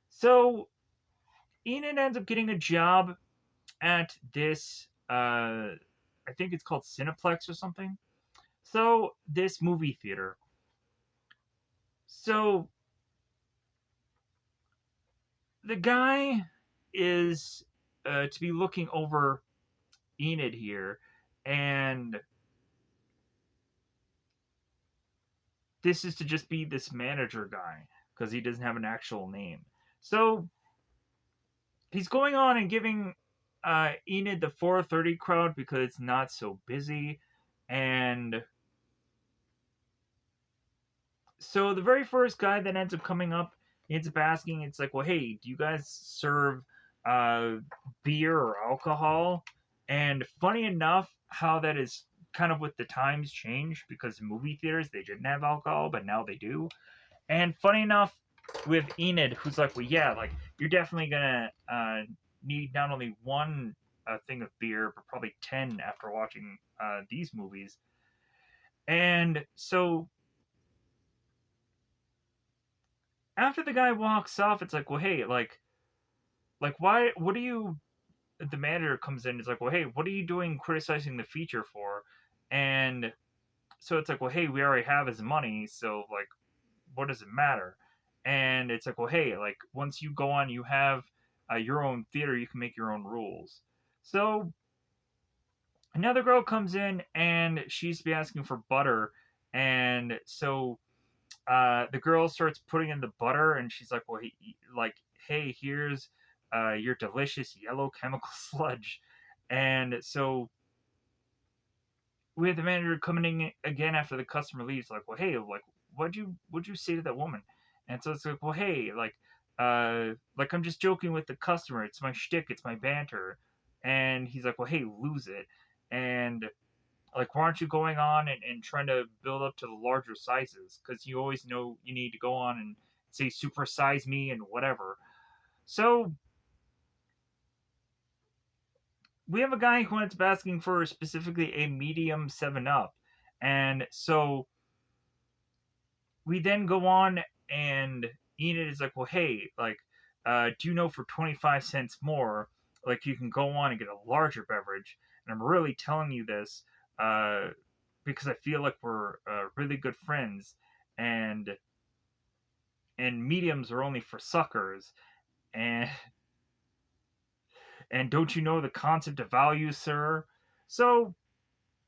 S1: So Enid ends up getting a job at this, I think it's called Cineplex or something. So this movie theater. So the guy is to be looking over Enid here, and this is to just be this manager guy because he doesn't have an actual name. So he's going on and giving Enid the 4:30 crowd because it's not so busy, and so the very first guy that ends up coming up ends up asking, it's like, well, hey, do you guys serve uh, beer or alcohol? And funny enough, how that is kind of with the times change because movie theaters they didn't have alcohol, but now they do. And funny enough, with Enid, who's like, well, yeah, like you're definitely gonna need not only one thing of beer, but probably 10 after watching these movies. And so after the guy walks off, it's like, well, hey, like why? What are you? The manager comes in. It's like, well, hey, what are you doing criticizing the feature for? And so it's like, well, hey, we already have his money, so like, what does it matter? And it's like, well, hey, like once you go on, you have your own theater, you can make your own rules. So another girl comes in and she's be asking for butter, and so the girl starts putting in the butter, and she's like, well, like, hey, here's your delicious yellow chemical sludge. And so we have the manager coming in again after the customer leaves, like, well, hey, like, what'd you say to that woman? And so it's like, well, hey, like I'm just joking with the customer. It's my shtick. It's my banter. And he's like, well, hey, lose it. And like, why aren't you going on and trying to build up to the larger sizes? Because you always know you need to go on and say super size me and whatever. So we have a guy who ends up asking for specifically a medium 7 Up. And so we then go on, and Enid is like, well, hey, like, do you know for 25 cents more, like, you can go on and get a larger beverage? And I'm really telling you this uh, because I feel like we're really good friends, and mediums are only for suckers. And don't you know the concept of value, sir? So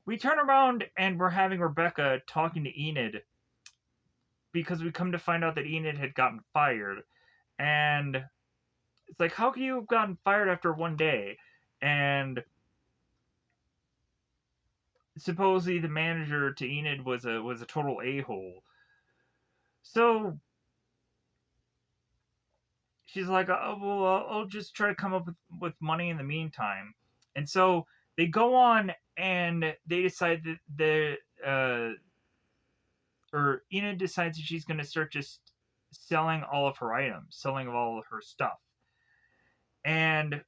S1: we turn around and we're having Rebecca talking to Enid because we come to find out that Enid had gotten fired. And it's like, how can you have gotten fired after one day? And supposedly the manager to Enid was a total a hole. So she's like, oh well, I'll just try to come up with money in the meantime. And so they go on and they decide that or Enid decides that she's going to start just selling all of her items, selling all of her stuff. And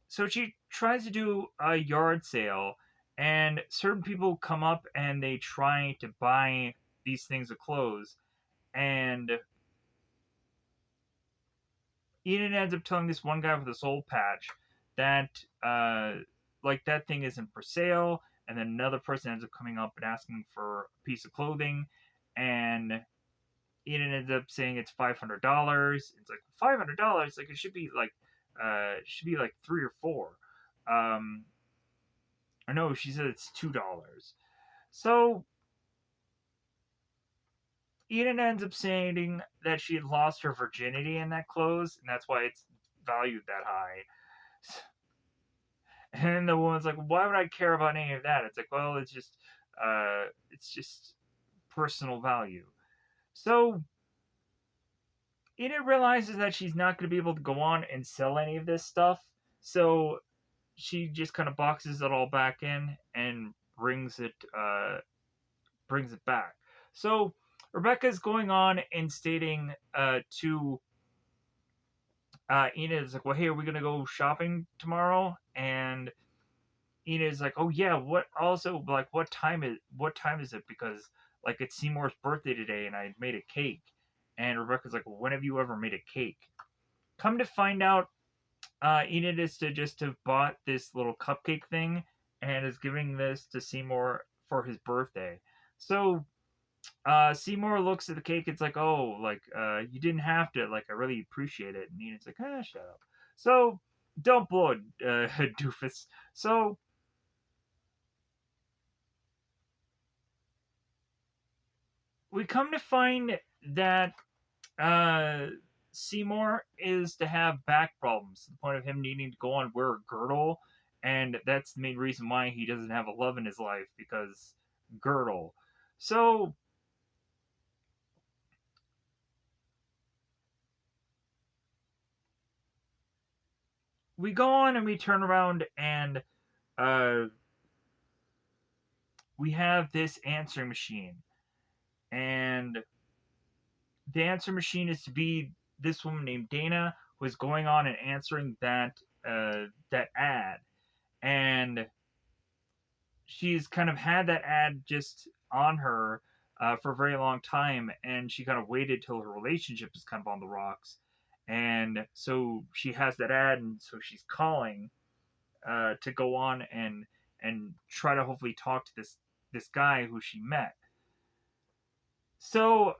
S1: so she tries to do a yard sale, and certain people come up and they try to buy these things of clothes. And Enid ends up telling this one guy with a soul patch that, like, that thing isn't for sale. And then another person ends up coming up and asking for a piece of clothing. And Enid ends up saying it's $500. It's like $500. Like, it should be like 3 or 4. Or no, she said it's $2. So Enid ends up saying that she had lost her virginity in that clothes, and that's why it's valued that high. And the woman's like, "Why would I care about any of that?" It's like, well, it's just personal value. So Enid realizes that she's not going to be able to go on and sell any of this stuff. So she just kind of boxes it all back in and brings it brings it back. So Rebecca's going on and stating to Enid is like, well, hey, are we gonna go shopping tomorrow? And Enid is like, oh yeah, what? Also, like, what time is it? Because like it's Seymour's birthday today, and I made a cake. And Rebecca's like, well, when have you ever made a cake? Come to find out, Enid is to just have bought this little cupcake thing and is giving this to Seymour for his birthday. So Seymour looks at the cake. It's like, oh, like you didn't have to. Like, I really appreciate it. And Enid's like, shut up. So don't blow it, doofus. So we come to find that uh, Seymour is to have back problems to the point of him needing to go on wear a girdle, and that's the main reason why he doesn't have a love in his life because girdle. So we go on and we turn around and uh, we have this answering machine, and the answer machine is to be this woman named Dana who is going on and answering that ad, and she's kind of had that ad just on her for a very long time, and she kind of waited till her relationship is kind of on the rocks, and so she has that ad, and so she's calling to go on and try to hopefully talk to this guy who she met. So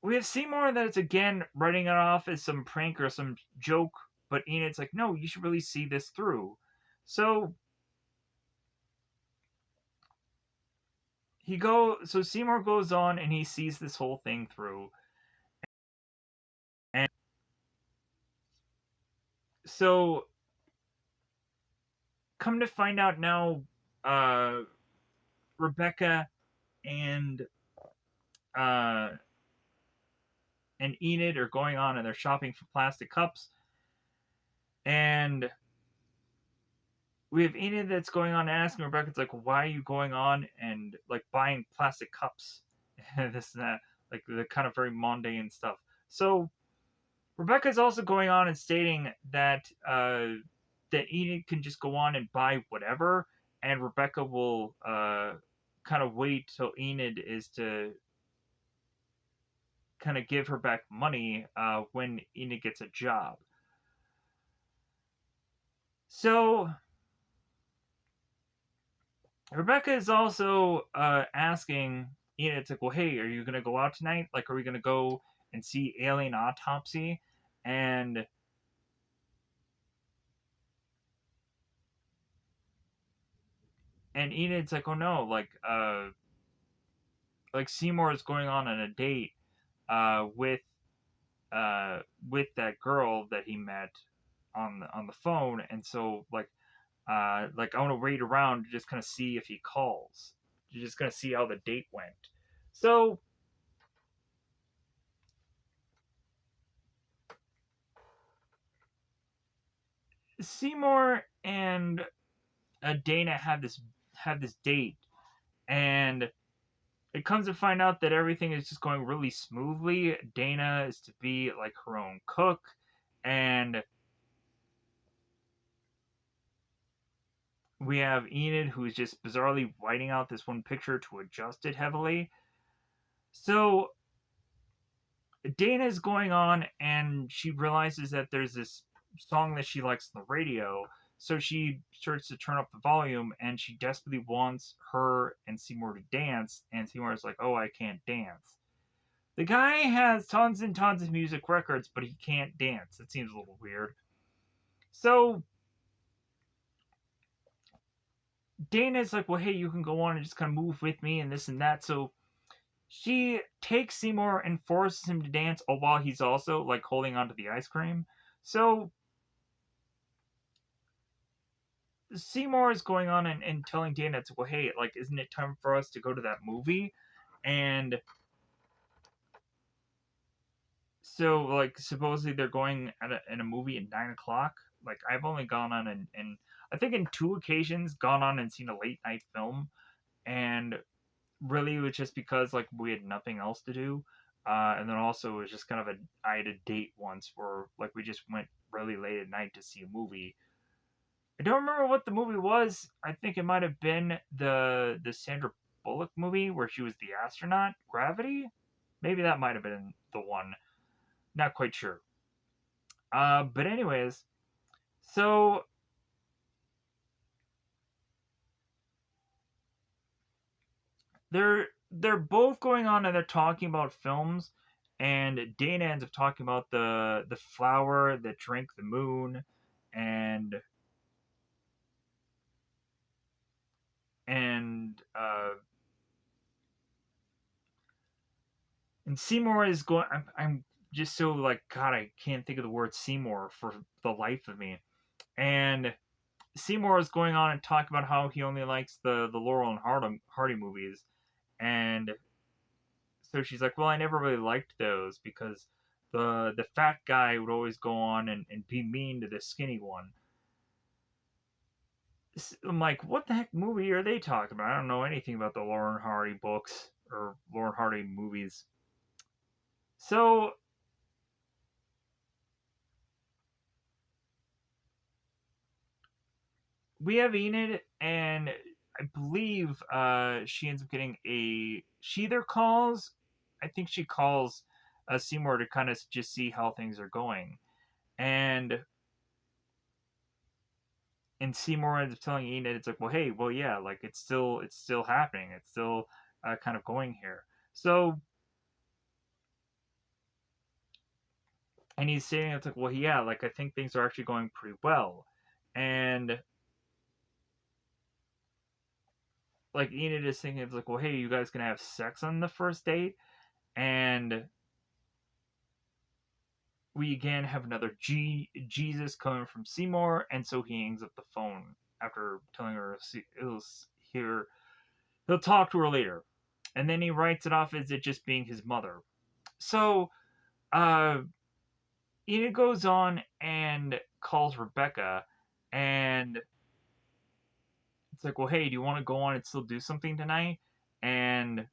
S1: we have Seymour that it's again writing it off as some prank or some joke, but Enid's like, no, you should really see this through. So so Seymour goes on and he sees this whole thing through. And so come to find out now, uh, Rebecca and uh, and Enid are going on and they're shopping for plastic cups. And we have Enid that's going on and asking Rebecca, it's like, why are you going on and like buying plastic cups? And this and that, like the kind of very mundane stuff. So Rebecca's also going on and stating that Enid can just go on and buy whatever, and Rebecca will kind of wait till Enid is to kind of give her back money when Enid gets a job. So Rebecca is also asking Enid, it's like, well, hey, are you gonna go out tonight? Like, are we gonna go and see Alien Autopsy? And Enid's like, oh no, like Seymour is going on a date uh, with with that girl that he met on the phone, and so like I want to wait around to just kind of see if he calls. You're just gonna see how the date went. So Seymour and Dana have this date, and it comes to find out that everything is just going really smoothly. Dana is to be like her own cook, and we have Enid who is just bizarrely whiting out this one picture to adjust it heavily. So Dana's going on and she realizes that there's this song that she likes on the radio. So she starts to turn up the volume and she desperately wants her and Seymour to dance. And Seymour's like, oh, I can't dance. The guy has tons and tons of music records, but he can't dance. It seems a little weird. So Dana's like, well, hey, you can go on and just kind of move with me and this and that. So she takes Seymour and forces him to dance while he's also like holding onto the ice cream. So Seymour is going on and telling Dana, well, hey, like, isn't it time for us to go to that movie? And so, like, supposedly they're going in a movie at 9 o'clock. Like, I've only gone on and I think in 2 occasions gone on and seen a late night film, and really it was just because like we had nothing else to do. And then also it was just kind of I had a date once where like we just went really late at night to see a movie. I don't remember what the movie was. I think it might have been the Sandra Bullock movie where she was the astronaut, Gravity. Maybe that might have been the one. Not quite sure. But anyways, so they're both going on and they're talking about films, and Dana ends up talking about the flower that drank the moon, and and uh, and Seymour is going. I'm just so like God, I can't think of the word Seymour for the life of me. And Seymour is going on and talking about how he only likes the Laurel and Hardy movies, and so she's like, well, I never really liked those because the fat guy would always go on and be mean to the skinny one. I'm like, what the heck movie are they talking about? I don't know anything about the Lauren Hardy books or Lauren Hardy movies. So we have Enid, and I believe she ends up getting a. She either calls, I think she calls Seymour to kind of just see how things are going, and Seymour ends up telling Enid, it's like, well, hey, well, yeah, like it's still happening, it's still kind of going here. So, and he's saying, it's like, well, yeah, like I think things are actually going pretty well, and like Enid is thinking, it's like, well, hey, you guys gonna have sex on the first date, and we again have another Jesus coming from Seymour, and so he hangs up the phone after telling her he'll talk to her later, and then he writes it off as it just being his mother. So uh, Enid goes on and calls Rebecca, and it's like, well, hey, do you want to go on and still do something tonight? And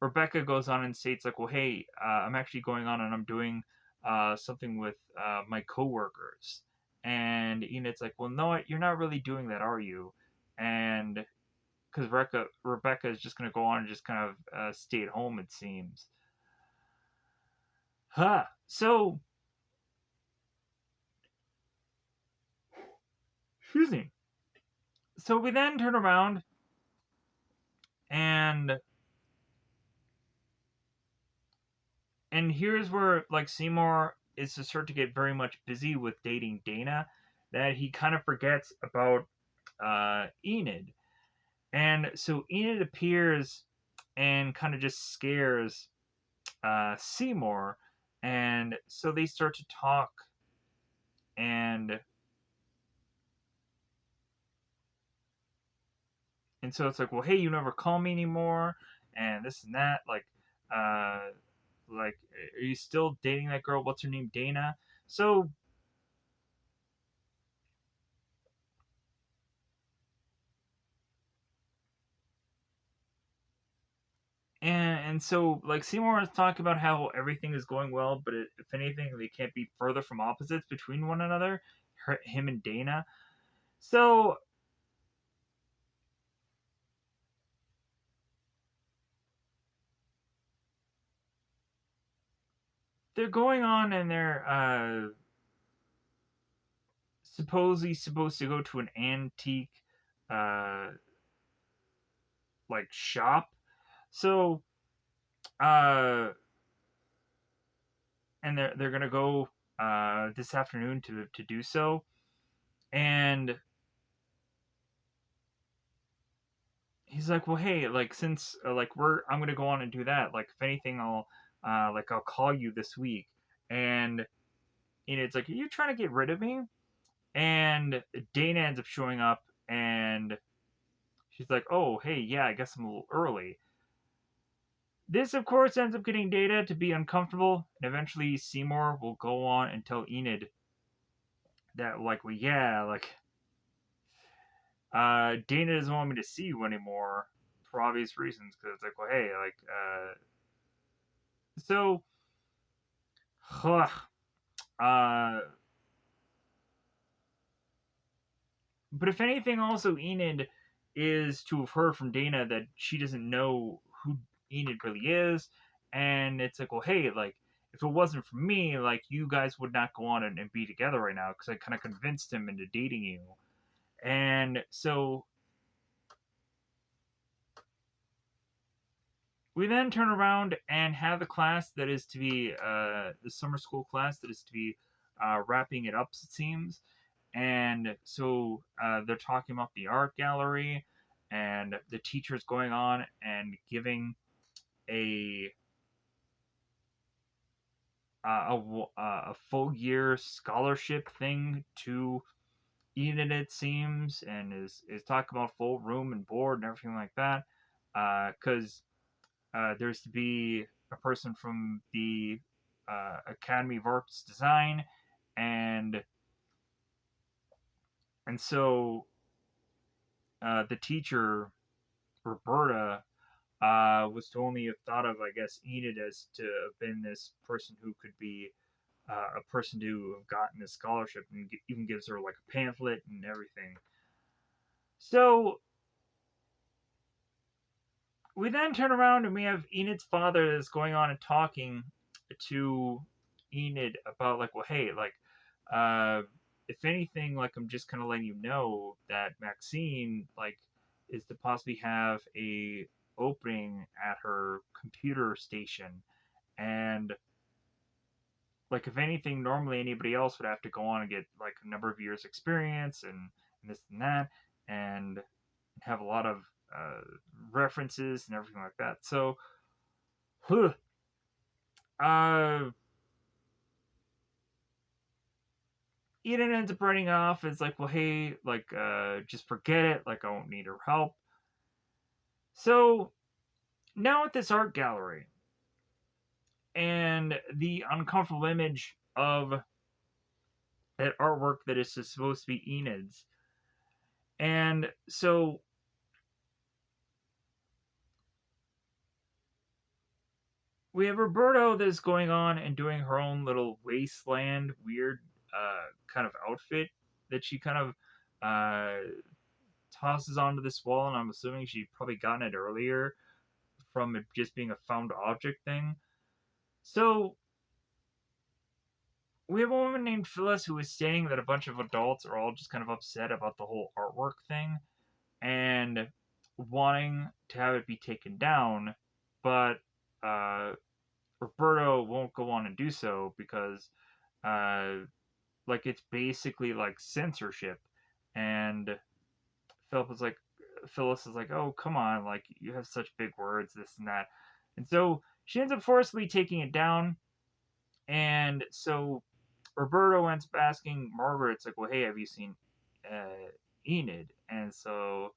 S1: Rebecca goes on and states like, well, hey, I'm actually going on and I'm doing something with my coworkers. And Enid's like, well, no, you're not really doing that, are you? And because Rebecca is just going to go on and just kind of stay at home, it seems. Huh. So, excuse me. So we then turn around and here's where like Seymour is to start to get very much busy with dating Dana, that he kind of forgets about Enid. And so Enid appears and kind of just scares Seymour, and so they start to talk, and so it's like, well, hey, you never call me anymore, and this and that, uh, like, are you still dating that girl? What's her name, Dana? So so like Seymour is talking about how everything is going well, but if anything, they can't be further from opposites between one another, him and Dana. So they're going on and they're supposedly supposed to go to an antique uh like shop. So uh and they're gonna go this afternoon to do so. And he's like, well, hey, like since like I'm gonna go on and do that, like if anything, I'll call you this week. And it's like, are you trying to get rid of me? And Dana ends up showing up, and she's like, oh, hey, yeah, I guess I'm a little early. This, of course, ends up getting Data to be uncomfortable, and eventually Seymour will go on and tell Enid that, like, well, yeah, like, Dana doesn't want me to see you anymore for obvious reasons. Because it's like, well, hey, like, so, uh, but if anything, also Enid is to have heard from Dana that she doesn't know who Enid really is, and it's like, well, hey, like if it wasn't for me, like you guys would not go on and be together right now because I kind of convinced him into dating you, and so we then turn around and have the class that is to be the summer school class that is to be wrapping it up, it seems. And so they're talking about the art gallery, and the teacher's going on and giving a a full year scholarship thing to Enid, it seems, and is talking about full room and board and everything like that. Because there's to be a person from the Academy of Arts Design, and so the teacher Roberta was to only have thought of, I guess, Enid as to have been this person who could be a person to have gotten a scholarship, and even gives her like a pamphlet and everything. So we then turn around and we have Enid's father that's going on and talking to Enid about like, well, hey, like, uh, if anything, like, I'm just kind of letting you know that Maxine, like, is to possibly have a opening at her computer station, and like, if anything, normally anybody else would have to go on and get like a number of years experience and this and that, and have a lot of uh, references and everything like that. So, uh, Eden ends up running off. It's like, well, hey, like, just forget it. Like, I won't need her help. So now at this art gallery, and the uncomfortable image of that artwork that is supposed to be Enid's. And so we have Roberto that's going on and doing her own little wasteland weird kind of outfit that she kind of uh, tosses onto this wall, and I'm assuming she probably gotten it earlier from it just being a found object thing. So we have a woman named Phyllis who is saying that a bunch of adults are all just kind of upset about the whole artwork thing and wanting to have it be taken down, but uh, Roberto won't go on and do so because uh, like it's basically like censorship, and Philip was like, Phyllis is like, oh come on, like you have such big words, this and that, and so she ends up forcibly taking it down, and so Roberto ends up asking Margaret, it's like, well, hey, have you seen Enid? And so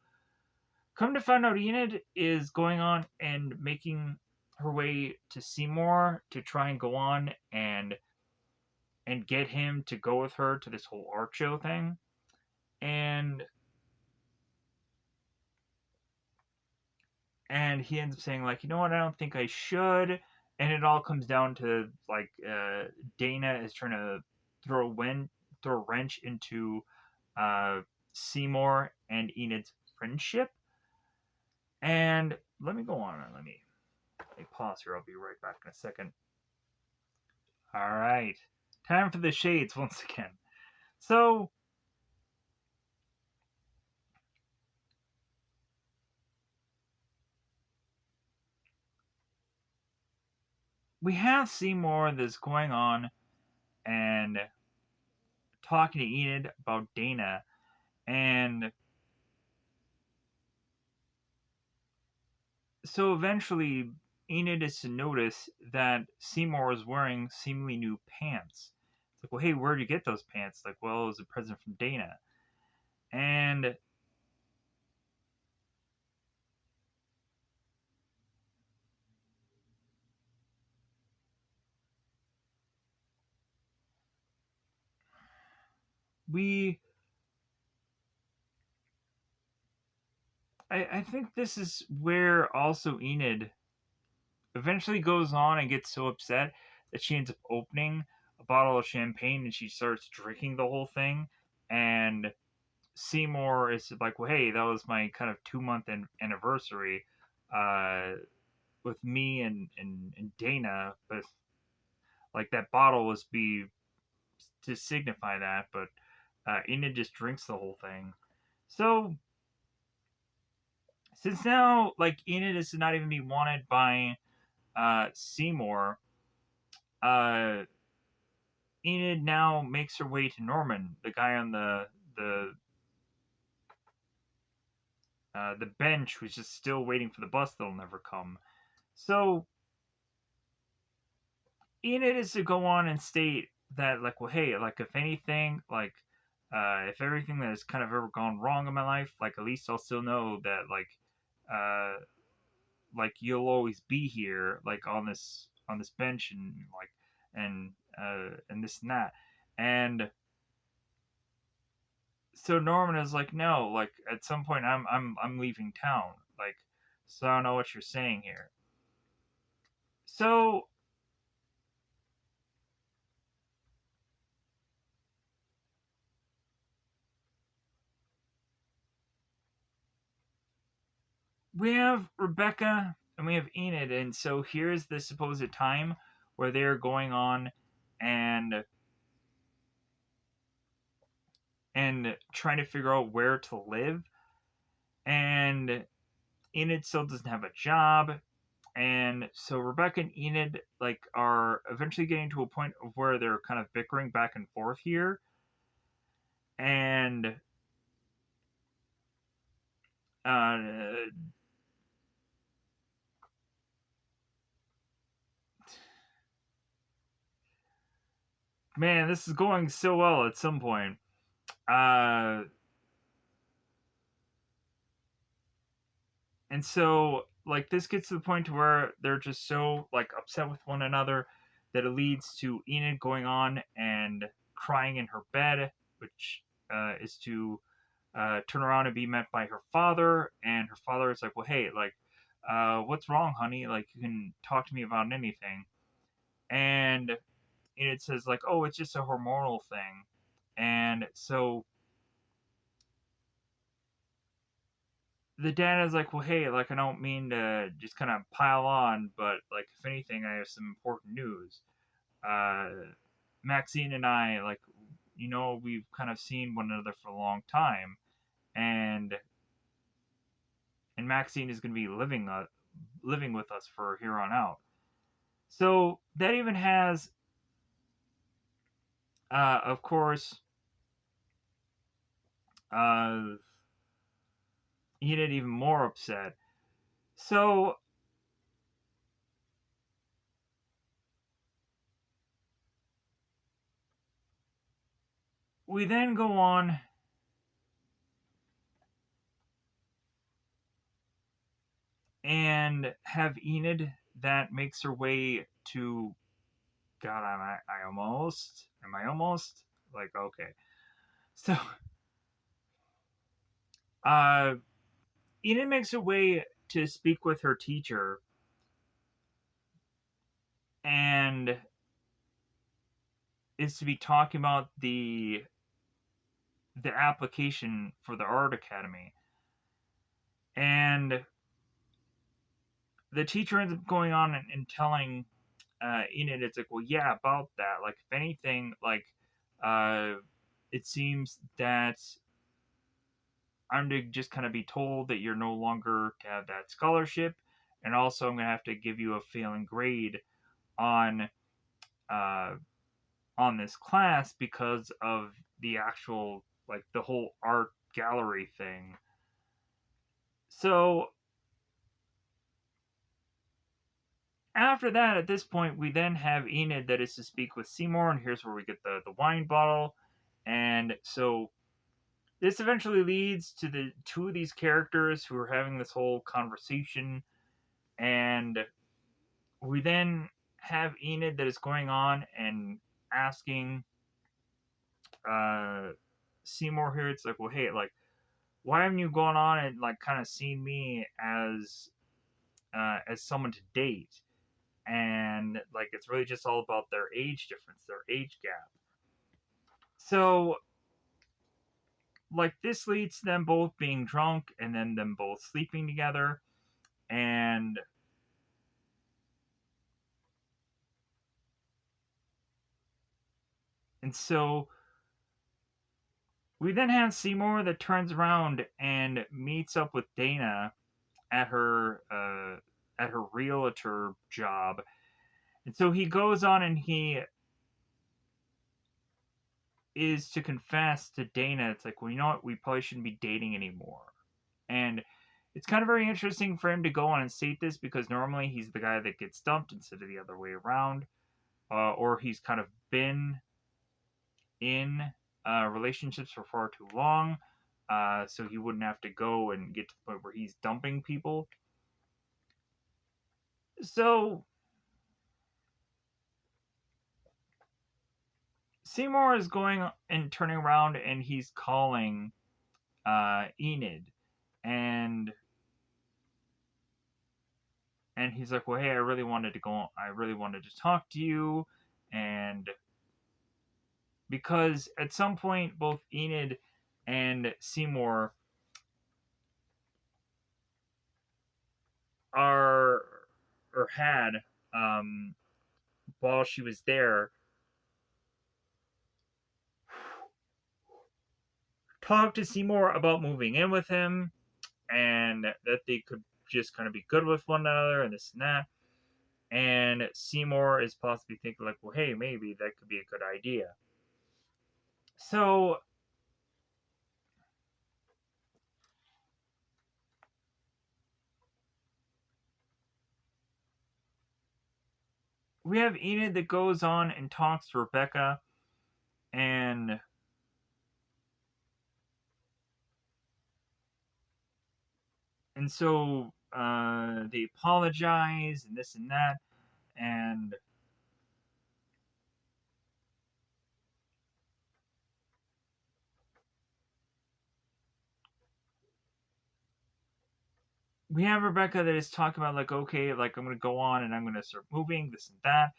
S1: come to find out, Enid is going on and making her way to Seymour to try and go on and get him to go with her to this whole art show thing. And he ends up saying like, you know what, I don't think I should. And it all comes down to like Dana is trying to throw a wrench into Seymour and Enid's friendship. And let me go on and let me pause here. I'll be right back in a second. All right, time for the shades once again. So we have Seymour that's going on and talking to Enid about Dana, and so eventually Enid is to notice that Seymour is wearing seemingly new pants. It's like, well, hey, where'd you get those pants? Like, well, it was a present from Dana. And we I think this is where also Enid eventually goes on and gets so upset that she ends up opening a bottle of champagne and she starts drinking the whole thing. And Seymour is like, well, hey, that was my kind of 2 month anniversary uh, with me and Dana, but like that bottle was be to signify that, but Enid just drinks the whole thing. So since now, like Enid is not even be wanted by Seymour, uh, Enid now makes her way to Norman, the guy on the the bench who's just still waiting for the bus that'll never come. So Enid is to go on and state that, like, well, hey, like, if anything, like, if everything that has kind of ever gone wrong in my life, like, at least I'll still know that, uh, like, you'll always be here, like, on this bench, and like, and this and that, and so Norman is like, no, like, at some point, I'm leaving town, like, so I don't know what you're saying here. So we have Rebecca and we have Enid, and so here's the supposed time where they're going on and trying to figure out where to live. And Enid still doesn't have a job, and so Rebecca and Enid like are eventually getting to a point of where they're kind of bickering back and forth here. And uh, man, this is going so well at some point. Uh, and so like this gets to the point to where they're just so like upset with one another that it leads to Enid going on and crying in her bed, which is to turn around and be met by her father. And her father is like, well, hey, like, what's wrong, honey? Like, you can talk to me about anything. And Enid says like, oh, it's just a hormonal thing. And so the dad is like, well, hey, like, I don't mean to just kind of pile on, but like, if anything, I have some important news. Uh, Maxine and I, like, we've kind of seen one another for a long time, and Maxine is going to be living with us for here on out. So that even has, of course, uh, Enid even more upset. So we then go on and have Enid that makes her way to God. Am I almost like okay? So uh, Enid makes her way to speak with her teacher and is to be talking about the application for the art academy. And the teacher ends up going on and telling Enid, it's like, well, yeah, about that. Like, if anything, like, uh, it seems that I'm to just kind of be told that you're no longer to have that scholarship, and also I'm gonna have to give you a failing grade on uh, on this class because of the actual like the whole art gallery thing. So after that, at this point, we then have Enid that is to speak with Seymour, and here's where we get the wine bottle. And so this eventually leads to the two of these characters who are having this whole conversation, and we then have Enid that is going on and asking uh, Seymour here. It's like, well, hey, like, why haven't you gone on and like kind of seen me as someone to date? And like it's really just all about their age difference, their age gap. So like this leads to them both being drunk and then them both sleeping together, and so we then have Seymour that turns around and meets up with Dana at her realtor job. And so he goes on and he is to confess to Dana. It's like, well, you know what? We probably shouldn't be dating anymore. And it's kind of very interesting for him to go on and state this because normally he's the guy that gets dumped instead of the other way around. Or he's kind of been in relationships for far too long. So he wouldn't have to go and get to the point where he's dumping people. So Seymour is going and turning around and he's calling Enid, and he's like, "Well, hey, I really wanted to go. I really wanted to talk to you," and because at some point both Enid and Seymour are or had um, while she was there talked to Seymour about moving in with him and that they could just kind of be good with one another and this and that. And Seymour is possibly thinking like, well, hey, maybe that could be a good idea. So we have Enid that goes on and talks to Rebecca, and so they apologize and this and that, and we have Rebecca that is talking about like, okay, like I'm gonna go on and I'm gonna start moving this and that,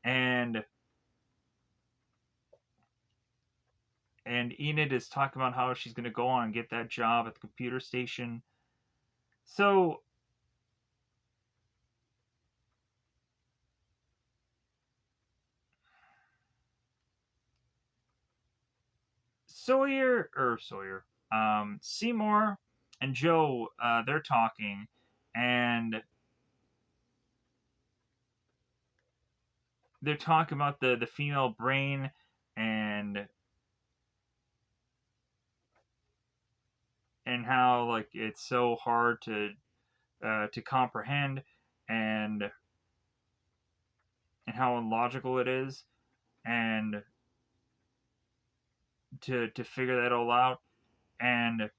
S1: and Enid is talking about how she's gonna go on and get that job at the computer station. So Seymour and Joe, they're talking, and they're talking about the female brain and how like it's so hard to comprehend and how illogical it is and to figure that all out. And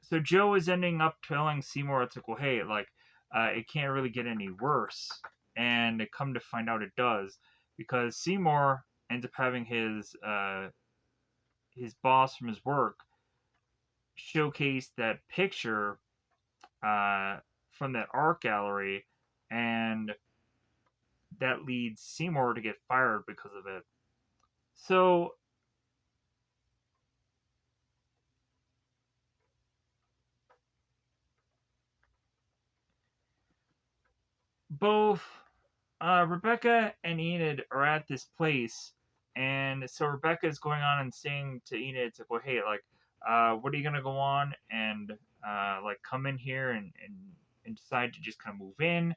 S1: so Joe is ending up telling Seymour, it's like, well, hey, like it can't really get any worse. And come to find out, it does, because Seymour ends up having his boss from his work showcase that picture uh, from that art gallery, and that leads Seymour to get fired because of it. So both Rebecca and Enid are at this place, and so Rebecca is going on and saying to Enid, "It's like, well, hey, like, what are you gonna go on and like come in here and decide to just kind of move in?"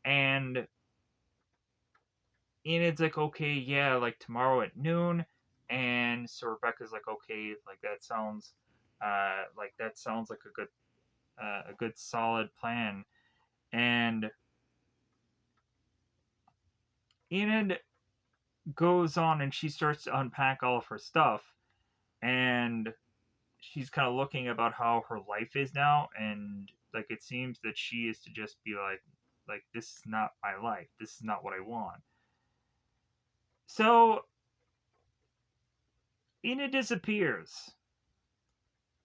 S1: And Enid's like, "Okay, yeah, like tomorrow at noon." And so Rebecca's like, "Okay, like that sounds like a good solid plan." And Enid goes on and she starts to unpack all of her stuff, and she's kind of looking about how her life is now, and like it seems that she is to just be like this is not my life, this is not what I want. So Enid disappears,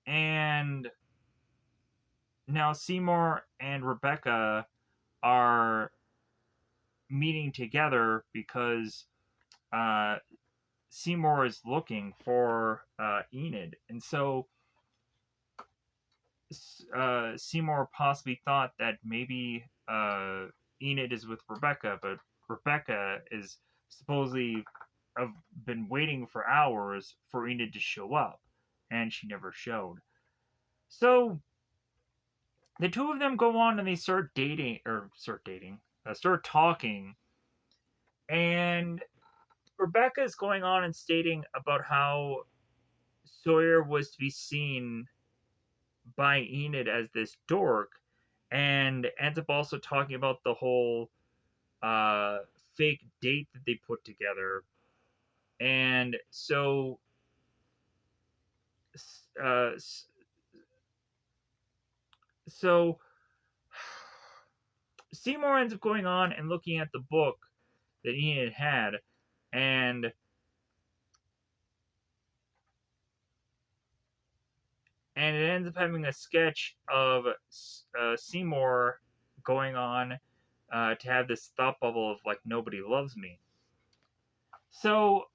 S1: And now Seymour and Rebecca are meeting together because uh, Seymour is looking for Enid, and so Seymour possibly thought that maybe Enid is with Rebecca, but Rebecca is supposedly have been waiting for hours for Enid to show up, and she never showed. So the two of them go on and they start talking, and Rebecca is going on and stating about how Sawyer was to be seen by Enid as this dork, and ends up also talking about the whole uh, fake date that they put together. And so, uh, so Seymour ends up going on and looking at the book that Enid had, and it ends up having a sketch of Seymour going on to have this thought bubble of like nobody loves me. So,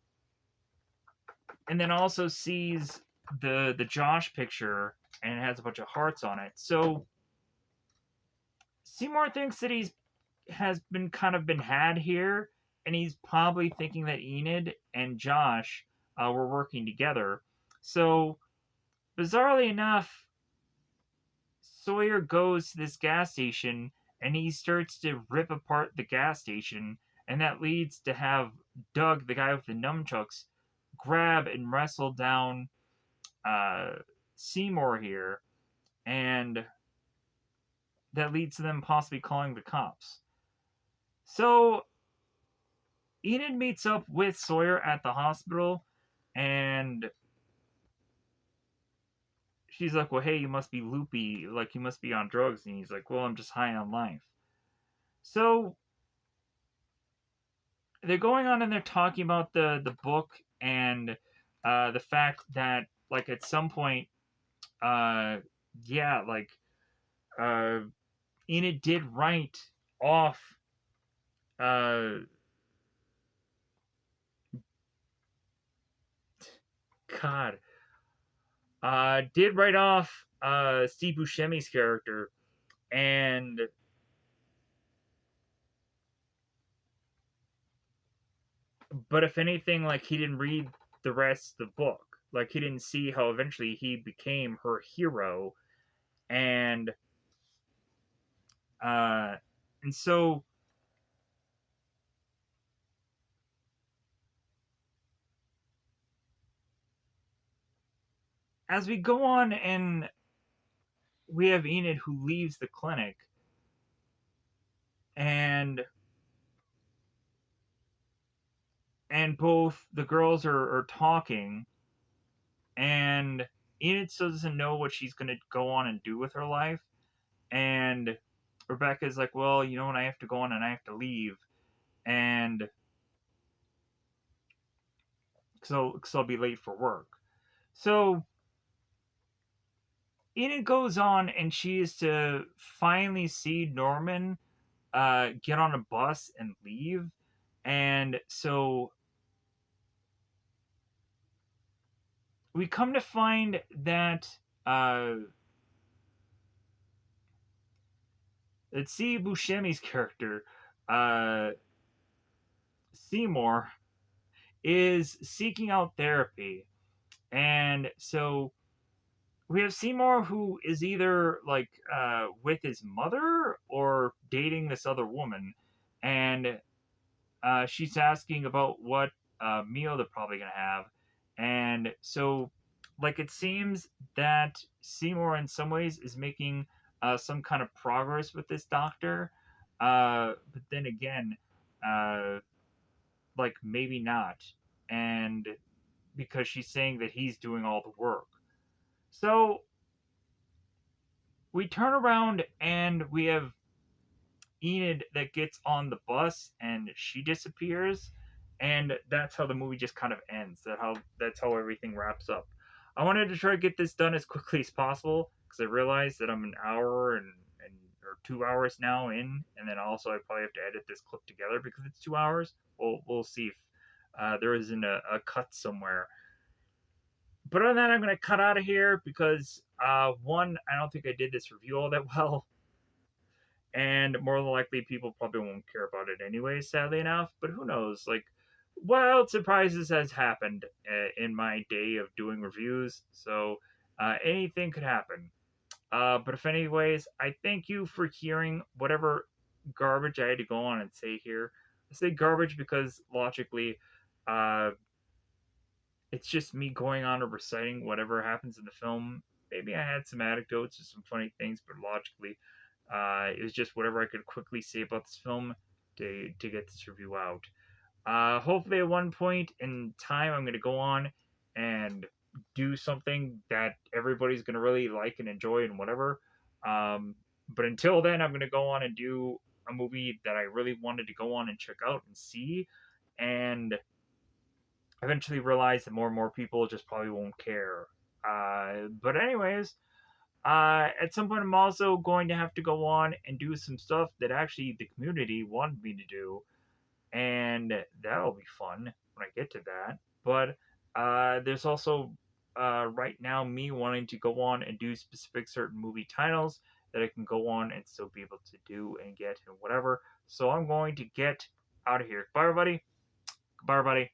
S1: and then also sees the Josh picture and it has a bunch of hearts on it. So Seymour thinks that he's has been kind of been had here, and he's probably thinking that Enid and Josh were working together. So bizarrely enough, Sawyer goes to this gas station and he starts to rip apart the gas station, and that leads to have Doug, the guy with the nunchucks, grab and wrestle down uh, Seymour here, and that leads to them possibly calling the cops. So Enid meets up with Sawyer at the hospital, and she's like, "Well, hey, you must be loopy, like you must be on drugs." And he's like, "Well, I'm just high on life." So they're going on and they're talking about the book and the fact that like at some point, uh, yeah, like uh, Enid did write off uh, God, did write off Steve Buscemi's character, and but if anything, like he didn't read the rest of the book. Like he didn't see how eventually he became her hero, and uh, and so as we go on and we have Enid who leaves the clinic, and both the girls are talking, and Enid still doesn't know what she's going to go on and do with her life, and Rebecca's like, well, you know what, I have to go on and I have to leave, and because I'll be late for work. So Enid goes on and she is to finally see Norman get on a bus and leave. And so we come to find that uh, let's see Buscemi's character, uh, Seymour, is seeking out therapy. And so we have Seymour who is either like with his mother or dating this other woman. And she's asking about what meal they're probably going to have. And so, like, it seems that Seymour, in some ways, is making some kind of progress with this doctor. But then again, uh, like, maybe not. And because she's saying that he's doing all the work. So, we turn around and we have Enid that gets on the bus and she disappears, and that's how the movie just kind of ends. That's how everything wraps up. I wanted to try to get this done as quickly as possible because I realized that I'm an hour and or 2 hours now in, and then also I probably have to edit this clip together because it's 2 hours. We'll see if there isn't a cut somewhere. But other than that, I'm gonna cut out of here because one, I don't think I did this review all that well, and more than likely people probably won't care about it anyway, sadly enough. But who knows? Like, wild surprises has happened in my day of doing reviews, so anything could happen. But if anyways, I thank you for hearing whatever garbage I had to go on and say here. I say garbage because logically, uh, it's just me going on and reciting whatever happens in the film. Maybe I had some anecdotes or some funny things, but logically, it was just whatever I could quickly say about this film to get this review out. Hopefully, at one point in time, I'm going to go on and do something that everybody's going to really like and enjoy and whatever. But until then, I'm going to go on and do a movie that I really wanted to go on and check out and see. And eventually realize that more and more people just probably won't care. But anyways, at some point, I'm also going to have to go on and do some stuff that actually the community wanted me to do, and that'll be fun when I get to that. But there's also right now me wanting to go on and do specific certain movie titles that I can go on and still be able to do and get and whatever. So I'm going to get out of here. Bye, everybody. Bye, everybody.